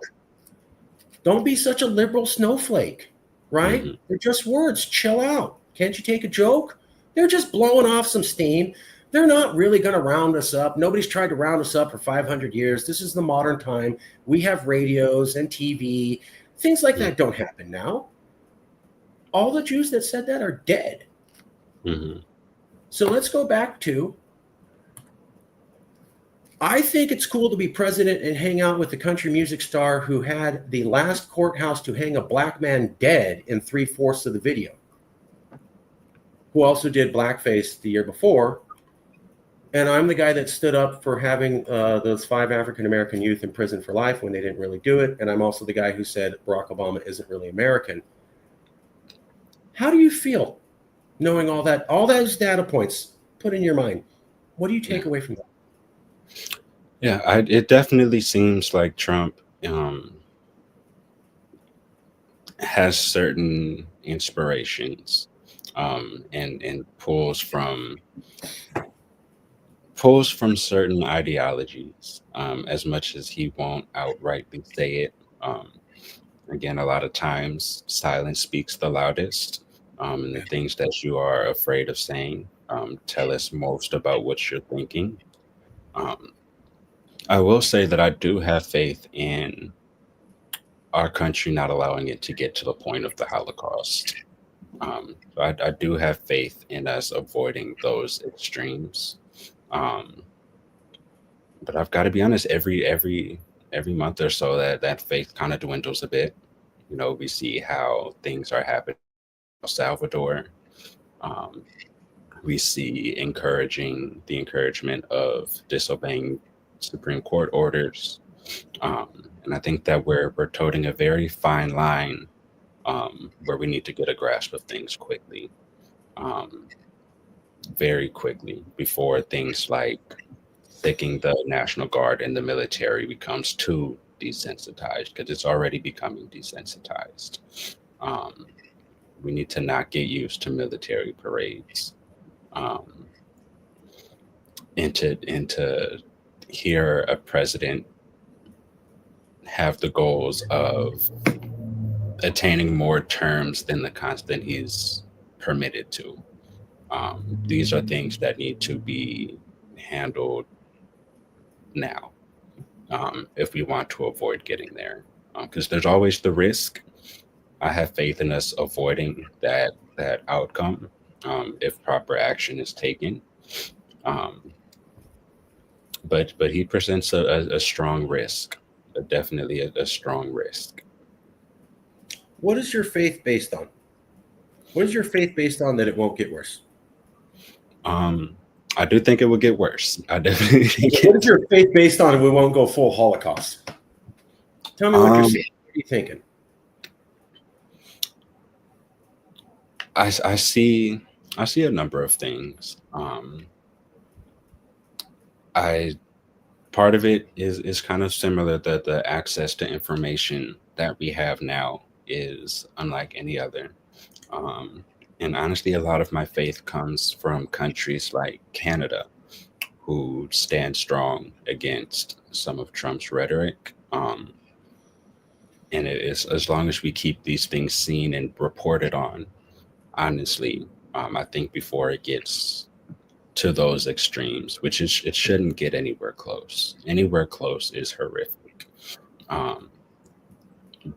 Don't be such a liberal snowflake, right? Mhm. They're just words. Chill out. Can't you take a joke? They're just blowing off some steam. They're not really going to round us up. Nobody's tried to round us up for 500 years. This is the modern time. We have radios and TV. Things like Mhm. that don't happen now. All the Jews that said that are dead. Mm-hmm. So let's go back to, I think it's cool to be president and hang out with the country music star who had the last courthouse to hang a black man dead in 3/4 of the video, who also did blackface the year before. And I'm the guy that stood up for having those 5 African-American youth in prison for life when they didn't really do it. And I'm also the guy who said Barack Obama isn't really American. How do you feel knowing all that, all those data points put in your mind? What do you take away from that? Yeah, it definitely seems like Trump has certain inspirations, and pulls from certain ideologies, as much as he won't outrightly say it. Again, a lot of times silence speaks the loudest, and the things that you are afraid of saying tell us most about what you're thinking. Um, I will say that I do have faith in our country not allowing it to get to the point of the Holocaust. So I do have faith in us avoiding those extremes. Um, but I've got to be honest, every month or so that faith kind of dwindles a bit. You know, we see how things are happening in El Salvador. Um, we see the encouragement of disobeying Supreme Court orders. And I think that we're toting a very fine line, where we need to get a grasp of things quickly, um, very quickly, before things like sticking the National Guard and the military becomes too desensitized, because it's already becoming desensitized. Um, we need to not get used to military parades, um, and to hear a president have the goals of attaining more terms than the constant he's permitted to. These are things that need to be handled now, if we want to avoid getting there, because there's always the risk. I have faith in us avoiding that outcome, if proper action is taken. Um, but he presents a strong risk, definitely a strong risk. What is your faith based on? What is your faith based on that it won't get worse? Um, I do think it will get worse. I definitely think What is it. your faith based on we won't go full Holocaust? Tell me what you're Um, saying. What are you thinking? I see a number of things. I Part of it is kind of similar, that the access to information that we have now is unlike any other. Um, and honestly, a lot of my faith comes from countries like Canada, who stand strong against some of Trump's rhetoric. And it is, as long as we keep these things seen and reported on, honestly, I think before it gets to those extremes, which it shouldn't get anywhere close. Anywhere close is horrific. Um,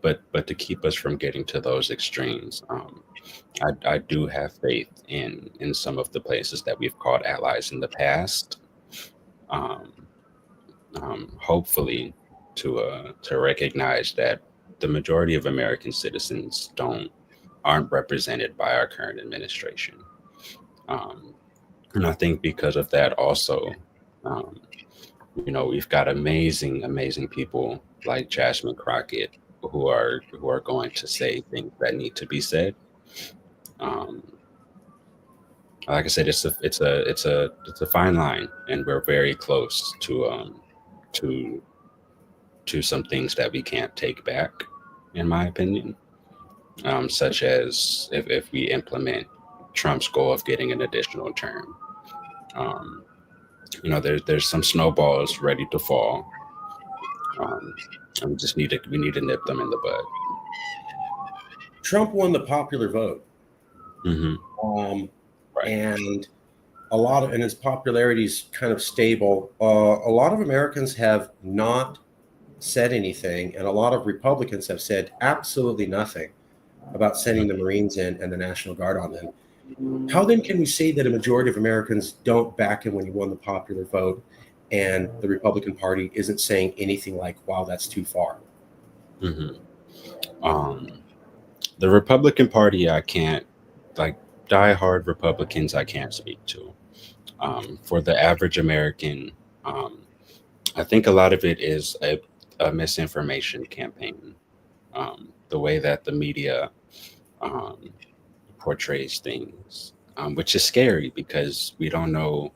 but to keep us from getting to those extremes, I do have faith in some of the places that we've called allies in the past. Um, Hopefully, to recognize that the majority of American citizens aren't represented by our current administration. Um, and I think because of that, also, um, we've got amazing people like Jasmine Crockett, who are going to say things that need to be said. Um, like I said, it's a fine line, and we're very close to some things that we can't take back, in my opinion. Such as if we implement Trump's goal of getting an additional term. Um, there's some snowballs ready to fall, um, and we need to nip them in the bud. Trump won the popular vote, Hmm. um, Right. and and his popularity is kind of stable. A lot of Americans have not said anything, and a lot of Republicans have said absolutely nothing. about sending the Marines in and the National Guard on them, how then can we say that a majority of Americans don't back him when he won the popular vote, and the Republican Party isn't saying anything like, wow, that's too far? Hmm. Um, the Republican Party, I can't, like, diehard Republicans, I can't speak to. For the average American, um, I think a lot of it is a misinformation campaign. The way that the media um, portrays things, which is scary because we don't know.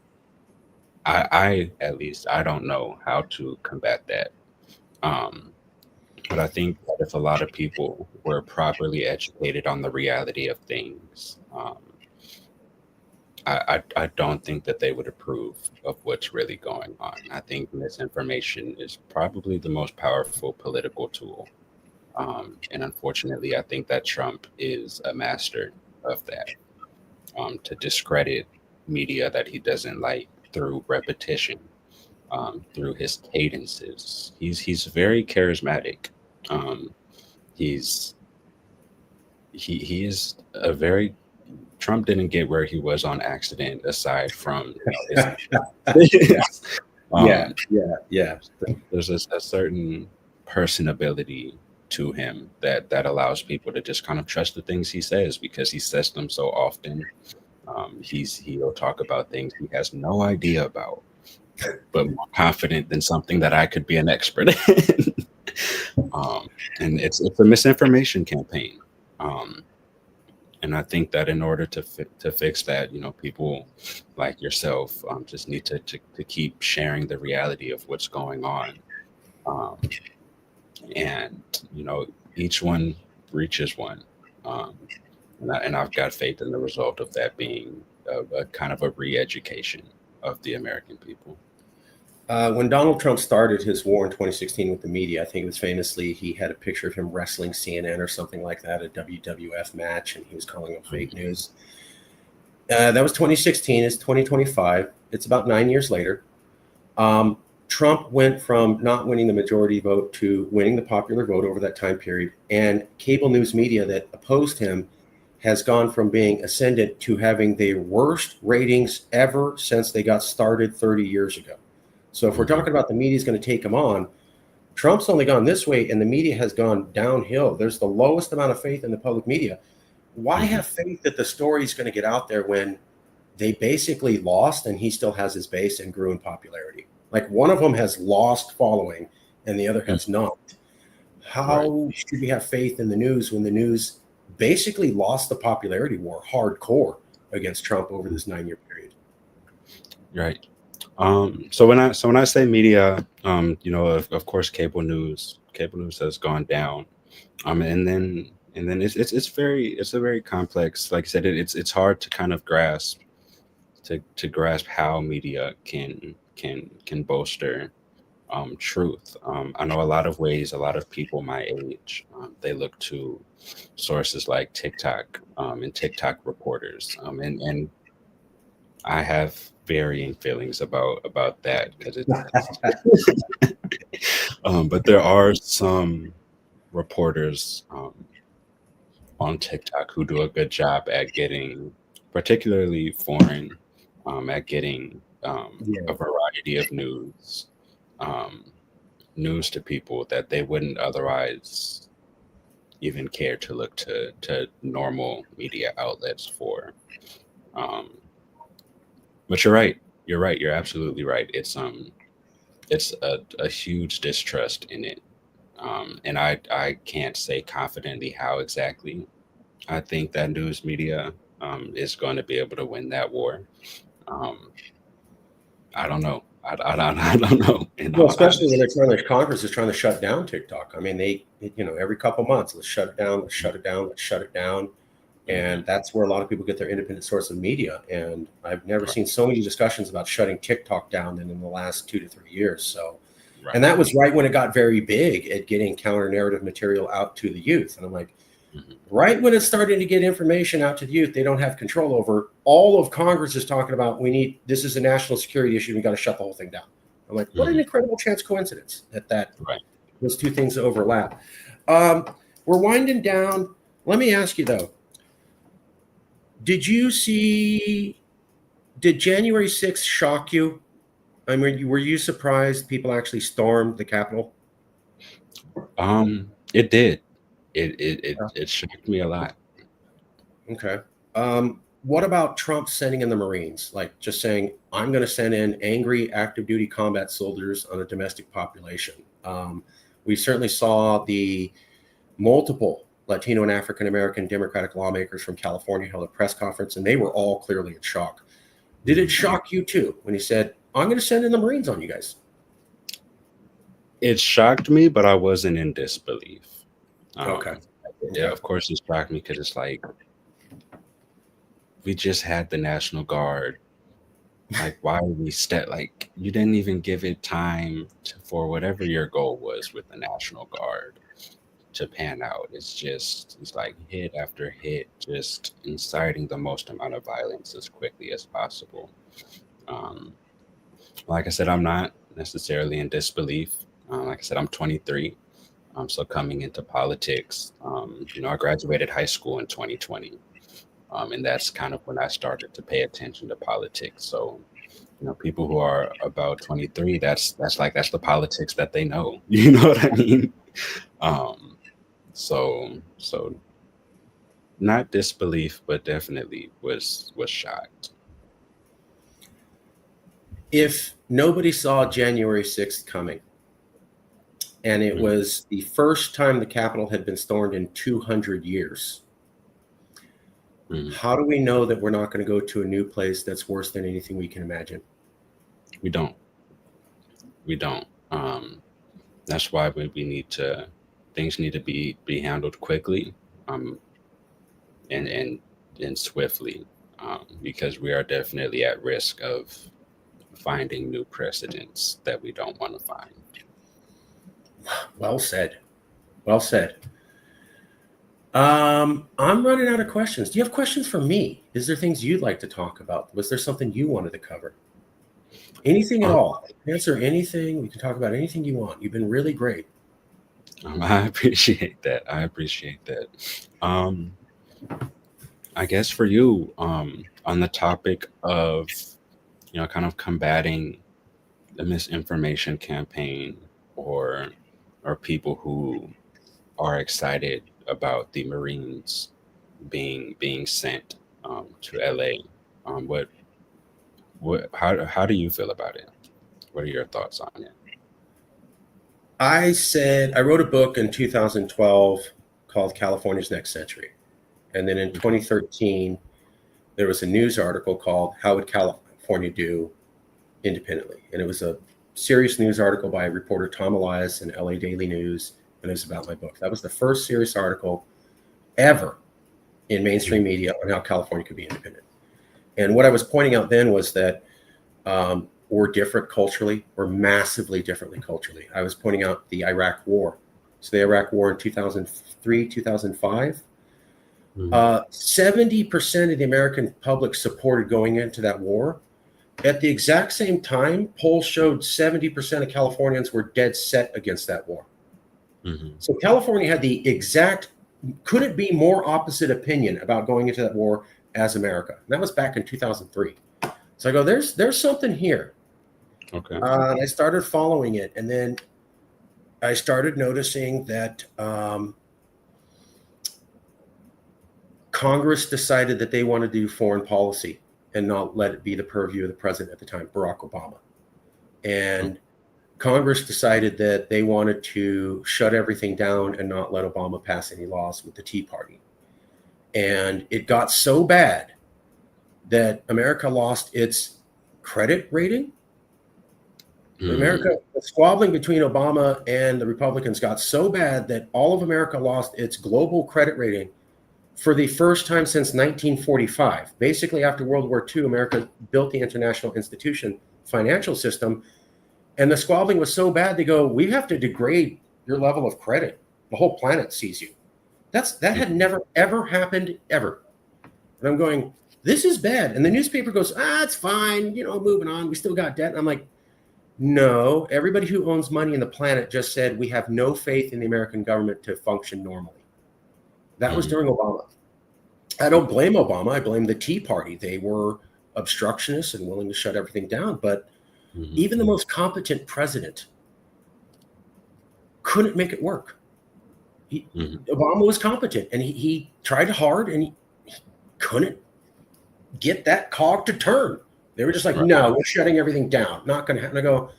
I at least I don't know how to combat that. Um, but I think that if a lot of people were properly educated on the reality of things, I don't think that they would approve of what's really going on. I think misinformation is probably the most powerful political tool. And unfortunately, I think that Trump is a master of that, to discredit media that he doesn't like through repetition, through his cadences. He's very charismatic. Um, he's he is a very Trump didn't get where he was on accident, aside from his Yeah, yeah, um, yeah. there's a certain personability to him that allows people to just kind of trust the things he says because he says them so often. He'll talk about things he has no idea about, but more confident than something that I could be an expert in. um, and it's a misinformation campaign. Um, and I think that in order to fix that, people like yourself just need to keep sharing the reality of what's going on. Um, and each one reaches one. Um, and I've got faith in the result of that being a kind of a re-education of the American people. When Donald Trump started his war in 2016 with the media, I think it was famously he had a picture of him wrestling CNN or something like that, a WWF match, and he was calling them fake news. That was 2016. It's 2025. It's about 9 years later. Trump went from not winning the majority vote to winning the popular vote over that time period. And cable news media that opposed him has gone from being ascendant to having the worst ratings ever since they got started 30 years ago. So if we're Mhm. talking about the media is going to take him on, Trump's only gone this way and the media has gone downhill. There's the lowest amount of faith in the public media. Why Mhm. have faith that the story is going to get out there when they basically lost and he still has his base and grew in popularity? Like one of them has lost following and the other Mhm. has not. Right. How should we have faith in the news when the news basically lost the popularity war hardcore against Trump over this 9 year period? Right. So when I say media, of course, cable news has gone down. And then it's a very complex. Like I said, it's hard to kind of grasp how media can bolster truth. I know a lot of ways. A lot of people my age, they look to sources like TikTok, and TikTok reporters, and I have varying feelings about that because but there are some reporters on TikTok who do a good job at getting, particularly foreign, at getting a Yeah. variety of um, news to people that they wouldn't otherwise even care to look to normal media outlets for. Um, but you're right. You're right. You're absolutely right. It's a huge distrust in it. And I can't say confidently how exactly I think that news media is going to be able to win that war. Um, I don't know. I don't know. In Well, all especially when honesty. they're trying to, Congress is trying to shut down TikTok. I mean, every couple months, let's shut it down, let's shut it down, let's shut it down. And Mhm. that's where a lot of people get their independent source of media. And I've never Right. seen so many discussions about shutting TikTok down than in the last 2 to 3 years. So, and Right. that was right when it got very big at getting counter narrative material out to the youth. And I'm like, Mhm. right when it's starting to get information out to the youth, they don't have control over. All of Congress is talking about this is a national security issue. We got to shut the whole thing down. I'm like, what an Mhm. incredible chance coincidence that Right. those two things overlap. Um, we're winding down. Let me ask you though, did you see, did January 6th shock you? I mean, were you surprised people actually stormed the Capitol? It did. It shocked me a lot. Okay. What about Trump sending in the Marines? Like just saying, I'm going to send in angry active duty combat soldiers on a domestic population. We certainly saw the multiple Latino and African American Democratic lawmakers from California held a press conference, and they were all clearly in shock. Did it shock you too when he said, I'm going to send in the Marines on you guys? It shocked me, but I wasn't in disbelief. Okay. Yeah, of course it shocked me because it's like we just had the National Guard. Like, why would we like you didn't even give it time for whatever your goal was with the National Guard to pan out. It's like hit after hit, just inciting the most amount of violence as quickly as possible. Um, like I said, I'm not necessarily in disbelief. Like I said, I'm 23. So coming into politics, I graduated high school in 2020. And that's kind of when I started to pay attention to politics. So, people who are about 23, that's the politics that they know. You know what I mean? So not disbelief, but definitely was shocked. If nobody saw January 6th coming, and it was the first time the Capitol had been stormed in 200 years, how do we know that we're not going to go to a new place that's worse than anything we can imagine? We don't. That's why things need to be handled quickly, and swiftly, because we are definitely at risk of finding new precedents that we don't want to find. Well said. Well said. I'm running out of questions. Do you have questions for me? Is there things you'd like to talk about? Was there something you wanted to cover? Anything at all? Answer anything. We can talk about anything you want. You've been really great. I appreciate that. I guess for you, on the topic of, kind of combating the misinformation campaign or people who are excited about the Marines being sent to LA. How do you feel about it? What are your thoughts on it? I wrote a book in 2012 called California's Next Century. And then in 2013, there was a news article called How Would California Do Independently? And it was a serious news article by reporter Tom Elias in LA Daily News. And it was about my book. That was the first serious article ever in mainstream media on how California could be independent. And what I was pointing out then was that we're different culturally. We're massively differently culturally. I was pointing out the Iraq War. So the Iraq War in 2003, 2005, 70% of the American public supported going into that war. At the exact same time, polls showed 70% of Californians were dead set against that war. So California had the exact, couldn't be more opposite opinion about going into that war as America. And that was back in 2003. So I go, there's something here. Okay. And I started following it. And then I started noticing that Congress decided that they wanted to do foreign policy and not let it be the purview of the president at the time, Barack Obama. And Congress decided that they wanted to shut everything down and not let Obama pass any laws with the Tea Party. And it got so bad that America lost its credit rating. The squabbling between Obama and the Republicans got so bad that all of America lost its global credit rating for the first time since 1945. Basically, after World War II, America built the international institution financial system. And the squabbling was so bad, they go, we have to degrade your level of credit. The whole planet sees you. That had never, ever happened, ever. And I'm going, this is bad. And the newspaper goes, it's fine. Moving on. We still got debt. And I'm like, no, everybody who owns money in the planet just said we have no faith in the American government to function normally. That was during Obama. I don't blame Obama. I blame the Tea Party. They were obstructionists and willing to shut everything down. But even the most competent president couldn't make it work. Obama was competent, and he tried hard, and he couldn't get that cog to turn. They were just like, no, we're shutting everything down. Not going to happen. I go,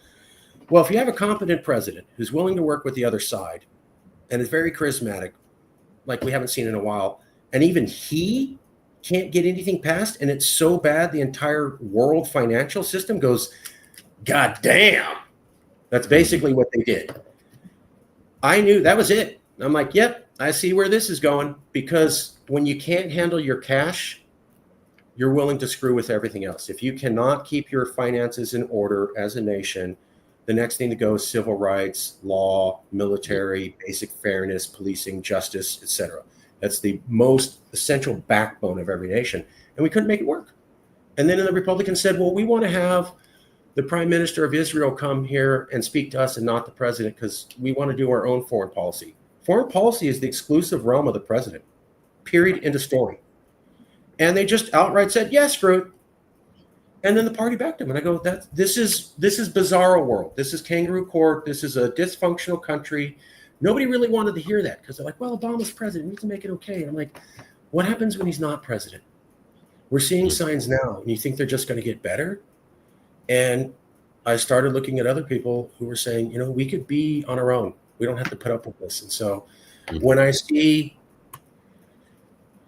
well, if you have a competent president who's willing to work with the other side and is very charismatic, like we haven't seen in a while, and even he can't get anything passed, and it's so bad the entire world financial system goes, God damn. That's basically what they did. I knew that was it. I'm like, yep, I see where this is going, because when you can't handle your cash, you're willing to screw with everything else. If you cannot keep your finances in order as a nation, the next thing to go is civil rights, law, military, basic fairness, policing, justice, etc. That's the most essential backbone of every nation. And we couldn't make it work. And then the Republicans said, well, we want to have the prime minister of Israel come here and speak to us and not the president, because we want to do our own foreign policy. Foreign policy is the exclusive realm of the president, period, end of story. And they just outright said, yes, screw it. And then the party backed him. And I go, this is bizarro world. This is kangaroo court. This is a dysfunctional country. Nobody really wanted to hear that, because they're like, well, Obama's president. We need to make it okay. And I'm like, what happens when he's not president? We're seeing signs now, and you think they're just going to get better? And I started looking at other people who were saying, you know, we could be on our own. We don't have to put up with this. And so when I see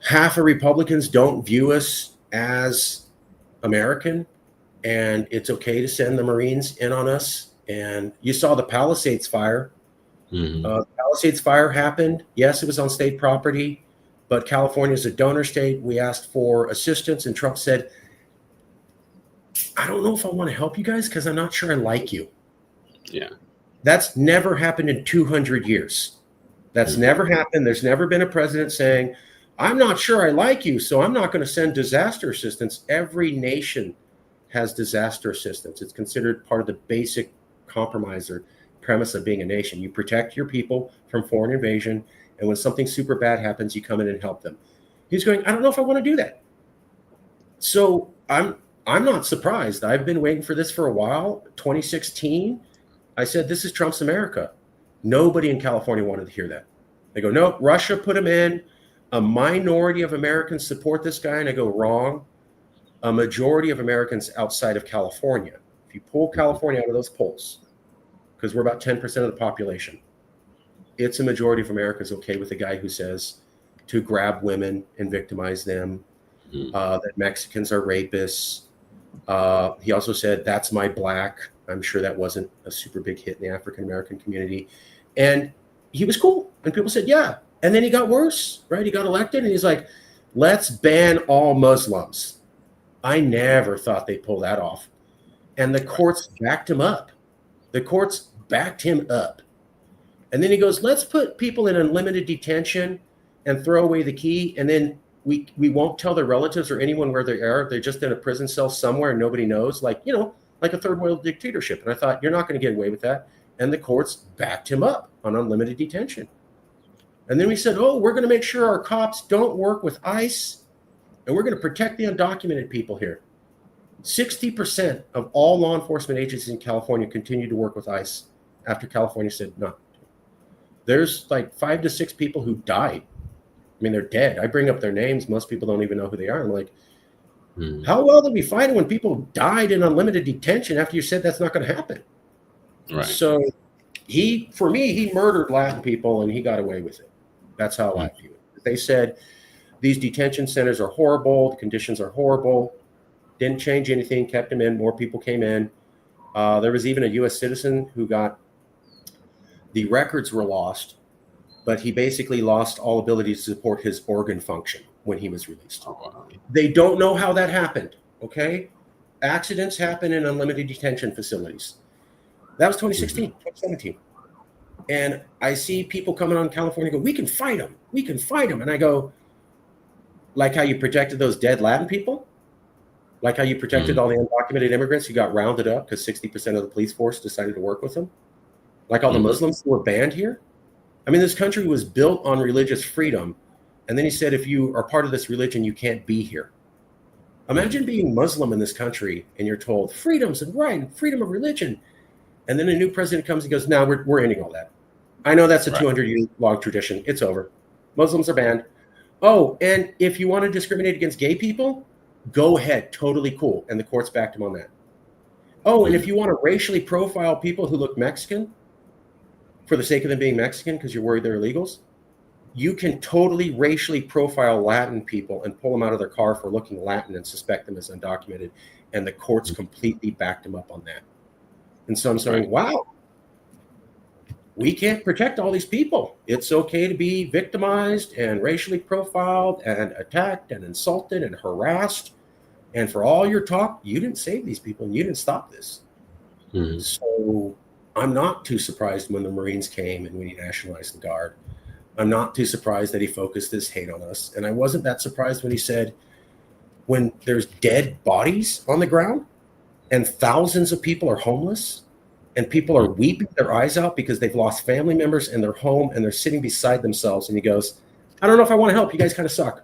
half of Republicans don't view us as American, and it's okay to send the Marines in on us. And you saw the Palisades fire. The Palisades fire happened. Yes, it was on state property, but California is a donor state. We asked for assistance, and Trump said, I don't know if I want to help you guys because I'm not sure I like you. Yeah. That's never happened in 200 years. That's never happened. There's never been a president saying, I'm not sure I like you, so I'm not going to send disaster assistance. Every nation has disaster assistance. It's considered part of the basic compromise or premise of being a nation. You protect your people from foreign invasion, and when something super bad happens, you come in and help them. He's going, I don't know if I want to do that. So I'm not surprised. I've been waiting for this for a while. 2016, I said, this is Trump's America. Nobody in California wanted to hear that. They go, no, Russia put him in. A minority of Americans support this guy. And I go, wrong. A majority of Americans outside of California. If you pull California out of those polls, because we're about 10% of the population, it's a majority of Americans okay with a guy who says to grab women and victimize them, that Mexicans are rapists. He also said, that's my black. I'm sure that wasn't a super big hit in the African-American community. And he was cool. And people said, yeah. And then he got worse, right? He got elected, and he's like, let's ban all Muslims. I never thought they'd pull that off. And the courts backed him up. The courts backed him up. And then he goes, let's put people in unlimited detention and throw away the key. And then we won't tell their relatives or anyone where they are. They're just in a prison cell somewhere and nobody knows, like, you know, like a third world dictatorship. And I thought, you're not going to get away with that. And the courts backed him up on unlimited detention. And then we said, oh, we're going to make sure our cops don't work with ICE, and we're going to protect the undocumented people here. 60% of all law enforcement agencies in California continue to work with ICE after California said no. There's like 5 to 6 people who died. I mean, they're dead. I bring up their names. Most people don't even know who they are. I'm like, how well did we fight it when people died in unlimited detention after you said that's not going to happen? Right. So for me, he murdered Latin people and he got away with it. That's how I view it. They said these detention centers are horrible. The conditions are horrible. Didn't change anything, kept them in. More people came in. There was even a U.S. citizen who the records were lost, but he basically lost all ability to support his organ function when he was released. Oh, wow. They don't know how that happened, okay? Accidents happen in unlimited detention facilities. That was 2016, 2017. And I see people coming on California go, we can fight them. We can fight them. And I go, like how you protected those dead Latin people? Like how you protected all the undocumented immigrants who got rounded up because 60% of the police force decided to work with them? Like all the Muslims who were banned here? I mean, this country was built on religious freedom, And then he said, if you are part of this religion, you can't be here. Imagine being Muslim in this country and you're told freedoms and right and freedom of religion. And then a new president comes and goes, no, we're ending all that. I know that's a 200-year-long tradition. It's over. Muslims are banned. Oh, and if you want to discriminate against gay people, go ahead. Totally cool. And the courts backed him on that. Oh, and if you want to racially profile people who look Mexican for the sake of them being Mexican because you're worried they're illegals, you can totally racially profile Latin people and pull them out of their car for looking Latin and suspect them as undocumented. And the courts completely backed him up on that. And so I'm saying, wow, we can't protect all these people. It's okay to be victimized and racially profiled and attacked and insulted and harassed. And for all your talk, you didn't save these people and you didn't stop this. Mm-hmm. So I'm not too surprised when the Marines came and when he nationalized the Guard. I'm not too surprised that he focused his hate on us. And I wasn't that surprised when he said, when there's dead bodies on the ground and thousands of people are homeless and people are weeping their eyes out because they've lost family members in their home and they're sitting beside themselves. And he goes, I don't know if I want to help. You guys kind of suck.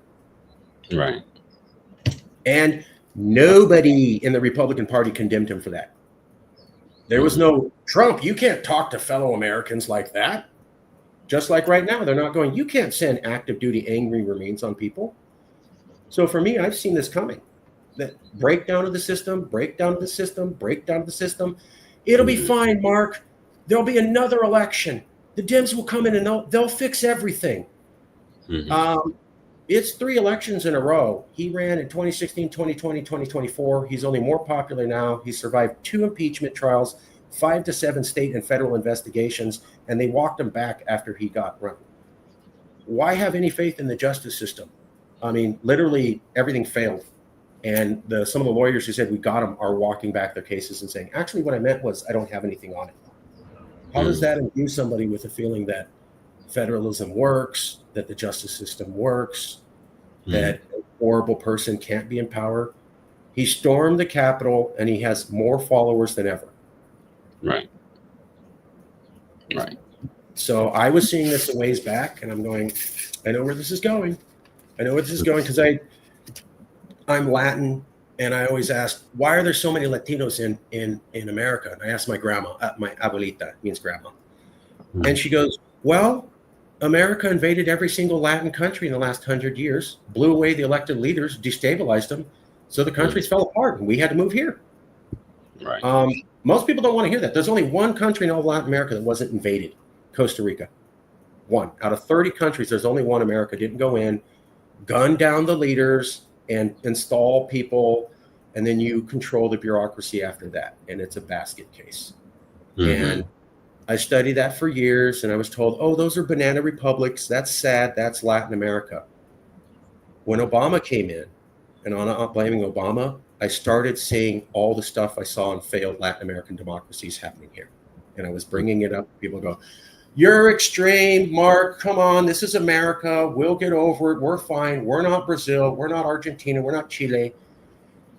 Right. And nobody in the Republican Party condemned him for that. There was no Trump. You can't talk to fellow Americans like that. Just like right now, they're not going, you can't send active duty angry Marines on people. So for me, I've seen this coming. That breakdown of the system, breakdown of the system, breakdown of the system. It'll be fine, Mark. There'll be another election. The Dems will come in and they'll fix everything. Mm-hmm. It's 3 elections in a row. He ran in 2016, 2020, 2024. He's only more popular now. He survived 2 impeachment trials, 5 to 7 state and federal investigations, and they walked him back after he got run. Why have any faith in the justice system? I mean, literally everything failed. And some of the lawyers who said we got him are walking back their cases and saying, actually, what I meant was I don't have anything on it. How does that imbue somebody with a feeling that federalism works, that the justice system works, that a horrible person can't be in power? He stormed the Capitol and he has more followers than ever. Right. Right. So I was seeing this a ways back and I'm going, I know where this is going. I know where this is going because I'm Latin and I always ask, why are there so many Latinos in America? And I asked my grandma, my abuelita, means grandma. And she goes, well, America invaded every single Latin country in the last 100 years, blew away the elected leaders, destabilized them. So the countries fell apart and we had to move here. Right. Most people don't want to hear that. There's only one country in all of Latin America that wasn't invaded, Costa Rica. 1 out of 30 countries. There's only one. America didn't go in, gun down the leaders and install people. And then you control the bureaucracy after that. And it's a basket case. Mm-hmm. And I studied that for years and I was told, oh, those are banana republics. That's sad. That's Latin America. When Obama came in, and I'm not blaming Obama, I started seeing all the stuff I saw in failed Latin American democracies happening here. And I was bringing it up. People go, you're extreme, Mark. Come on. This is America. We'll get over it. We're fine. We're not Brazil. We're not Argentina. We're not Chile.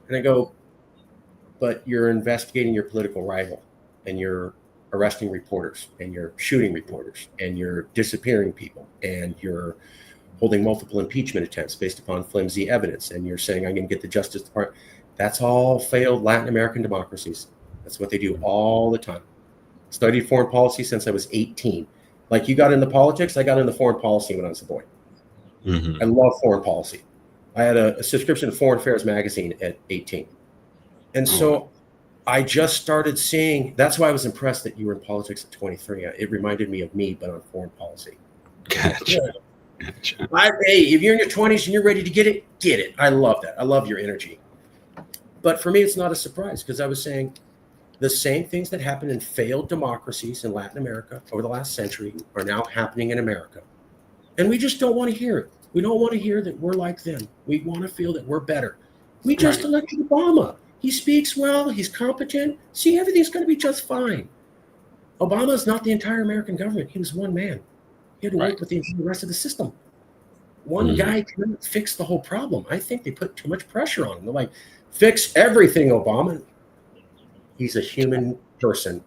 And I go, but you're investigating your political rival and you're arresting reporters and you're shooting reporters and you're disappearing people and you're holding multiple impeachment attempts based upon flimsy evidence. And you're saying, I'm going to get the Justice Department. That's all failed Latin American democracies. That's what they do all the time. Studied foreign policy since I was 18. Like you got into politics, I got into foreign policy when I was a boy. Mm-hmm. I love foreign policy. I had a subscription to Foreign Affairs magazine at 18. And so I just started seeing, that's why I was impressed that you were in politics at 23. It reminded me of me, but on foreign policy. Gotcha. Hey, if you're in your 20s and you're ready to get it. I love that. I love your energy. But for me, it's not a surprise because I was saying the same things that happened in failed democracies in Latin America over the last century are now happening in America. And we just don't want to hear it. We don't want to hear that we're like them. We want to feel that we're better. We just elected Obama. He speaks well. He's competent. See, everything's going to be just fine. Obama is not the entire American government. He was one man. He had to work with the rest of the system. One guy couldn't fix the whole problem. I think they put too much pressure on him. They're like, fix everything, Obama. He's a human person.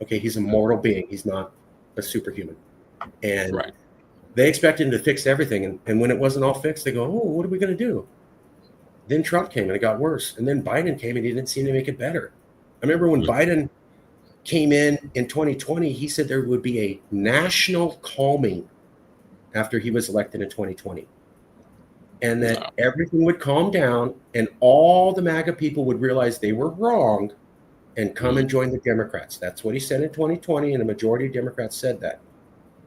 Okay, he's a mortal being. He's not a superhuman. And They expected him to fix everything. And when it wasn't all fixed, they go, oh, what are we going to do? Then Trump came and it got worse. And then Biden came and he didn't seem to make it better. I remember when Biden came in 2020, he said there would be a national calming after he was elected in 2020. And that everything would calm down and all the MAGA people would realize they were wrong and come and join the Democrats. That's what he said in 2020, and a majority of Democrats said that.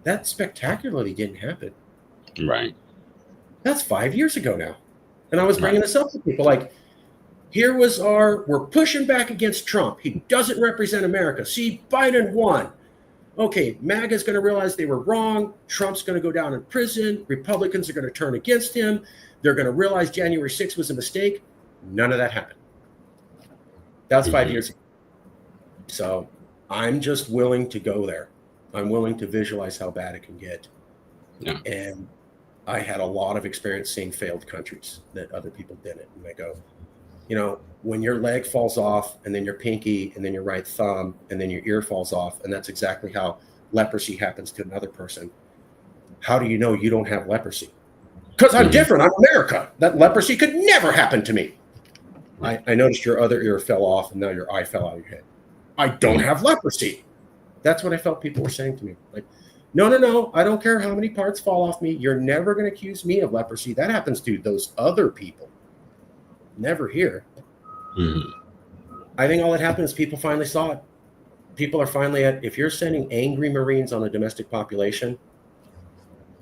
That spectacularly didn't happen. Right. That's 5 years ago now. And I was bringing this up to people like, here was we're pushing back against Trump. He doesn't represent America. See, Biden won. Okay, MAGA's going to realize they were wrong. Trump's going to go down in prison. Republicans are going to turn against him. They're going to realize January 6th was a mistake. None of that happened. That was 5 years ago. So I'm just willing to go there. I'm willing to visualize how bad it can get. Yeah. And I had a lot of experience seeing failed countries that other people didn't. And I go, you know, when your leg falls off and then your pinky and then your right thumb and then your ear falls off, and that's exactly how leprosy happens to another person. How do you know you don't have leprosy? Because I'm different. I'm America. That leprosy could never happen to me. I noticed your other ear fell off and now your eye fell out of your head. I don't have leprosy. That's what I felt people were saying to me. Like, no. I don't care how many parts fall off me. You're never going to accuse me of leprosy. That happens to those other people. Never here. I think all that happened is people finally saw it. People are finally if you're sending angry Marines on a domestic population,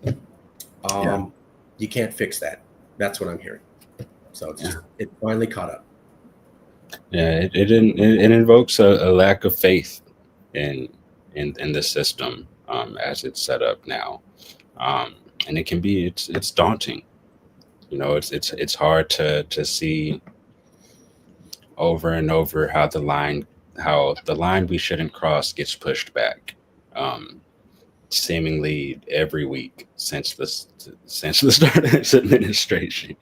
you can't fix that. That's what I'm hearing. So it finally caught up. Yeah, it invokes a lack of faith in the system as it's set up now, and it can be it's daunting. You know, it's hard to see over and over how the line we shouldn't cross gets pushed back, seemingly every week since the start of this administration.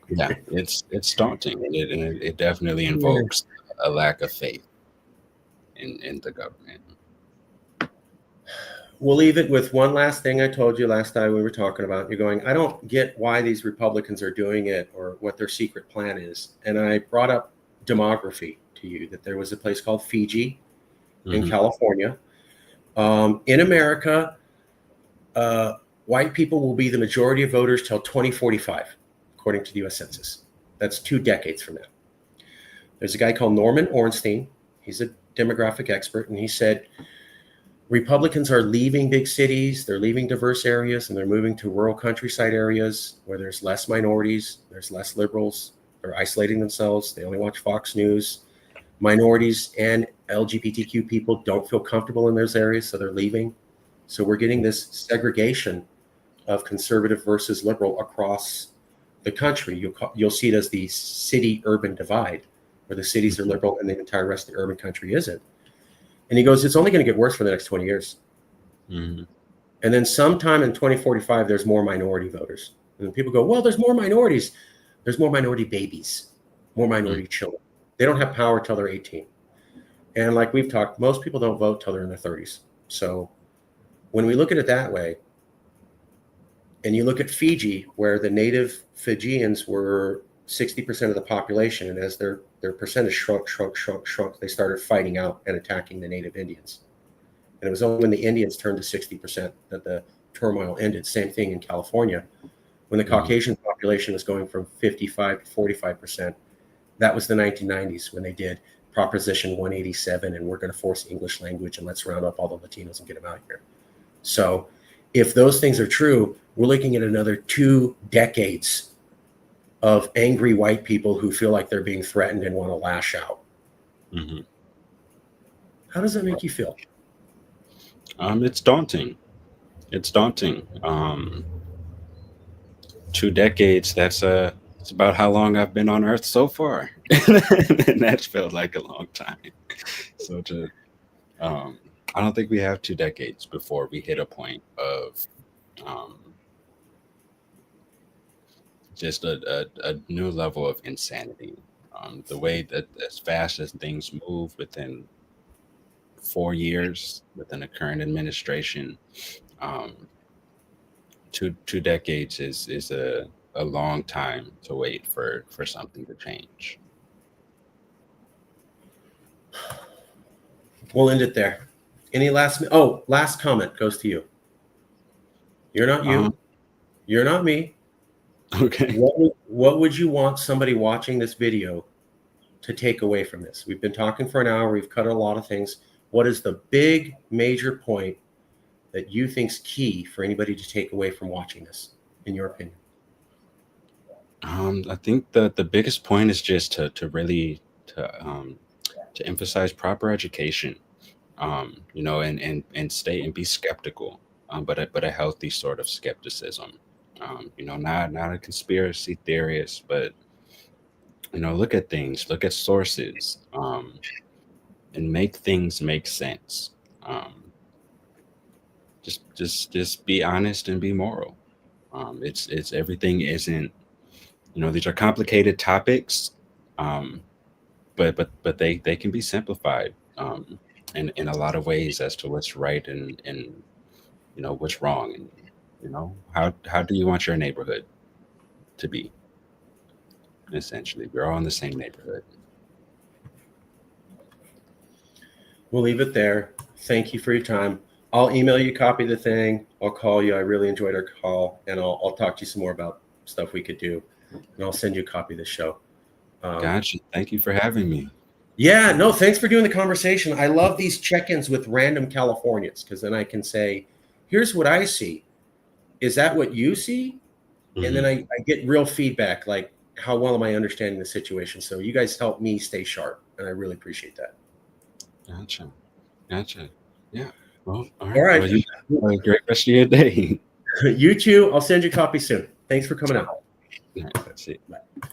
Yeah, it's daunting, and it definitely invokes a lack of faith in the government. We'll leave it with one last thing I told you last time we were talking about. You're going, I don't get why these Republicans are doing it or what their secret plan is. And I brought up demography to you, that there was a place called Fiji in California. In America, white people will be the majority of voters till 2045, according to the U.S. Census. That's 2 decades from now. There's a guy called Norman Ornstein. He's a demographic expert, and he said, Republicans are leaving big cities, they're leaving diverse areas, and they're moving to rural countryside areas where there's less minorities, there's less liberals, they're isolating themselves, they only watch Fox News. Minorities and LGBTQ people don't feel comfortable in those areas, so they're leaving. So we're getting this segregation of conservative versus liberal across the country. You'll see it as the city-urban divide, where the cities are liberal and the entire rest of the urban country isn't. And he goes, it's only going to get worse for the next 20 years. And then sometime in 2045, there's more minority voters. And people go, well, there's more minorities. There's more minority babies, more minority children. They don't have power till they're 18. And like we've talked, most people don't vote till they're in their 30s. So when we look at it that way, and you look at Fiji, where the native Fijians were 60% of the population, and as their percentage shrunk, they started fighting out and attacking the native Indians. And it was only when the Indians turned to 60% that the turmoil ended. Same thing in California. When the Caucasian population was going from 55 to 45%, that was the 1990s when they did Proposition 187, and we're going to force English language, and let's round up all the Latinos and get them out here. So if those things are true, we're looking at another 2 decades of angry white people who feel like they're being threatened and want to lash out. How does that make you feel? It's daunting. 2 decades, it's about how long I've been on Earth so far. And that's felt like a long time. So I don't think we have 2 decades before we hit a point of just a new level of insanity. The way that as fast as things move within 4 years within the current administration. Um, two decades is a long time to wait for something to change. We'll end it there. Any last comment goes to you. You're not you. Um, You're not me. okay. What would you want somebody watching this video to take away from this? We've been talking for an hour. We've covered a lot of things. What is the big major point that you think's key for anybody to take away from watching this, in your opinion? I think the biggest point is just to really to emphasize proper education, and stay and be skeptical, but a healthy sort of skepticism. Not a conspiracy theorist, but look at things, look at sources, and make things make sense. Um, just be honest and be moral. It's everything isn't, these are complicated topics, um, but they can be simplified, in a lot of ways as to what's right and what's wrong, and how do you want your neighborhood to be? Essentially, we're all in the same neighborhood. We'll leave it there. Thank you for your time. I'll email you a copy of the thing. I'll call you. I really enjoyed our call, and I'll talk to you some more about stuff we could do, and I'll send you a copy of the show. Gotcha. Thank you for having me. Yeah, no, thanks for doing the conversation. I love these check-ins with random Californians, because then I can say, here's what I see. Is that what you see? And then I get real feedback, like, how well am I understanding the situation? So you guys help me stay sharp, and I really appreciate that. Gotcha. Yeah. Well, all All right. Well, you have a great rest of your day. You too. I'll send you a copy soon. Thanks for coming out. All right, that's it. Bye.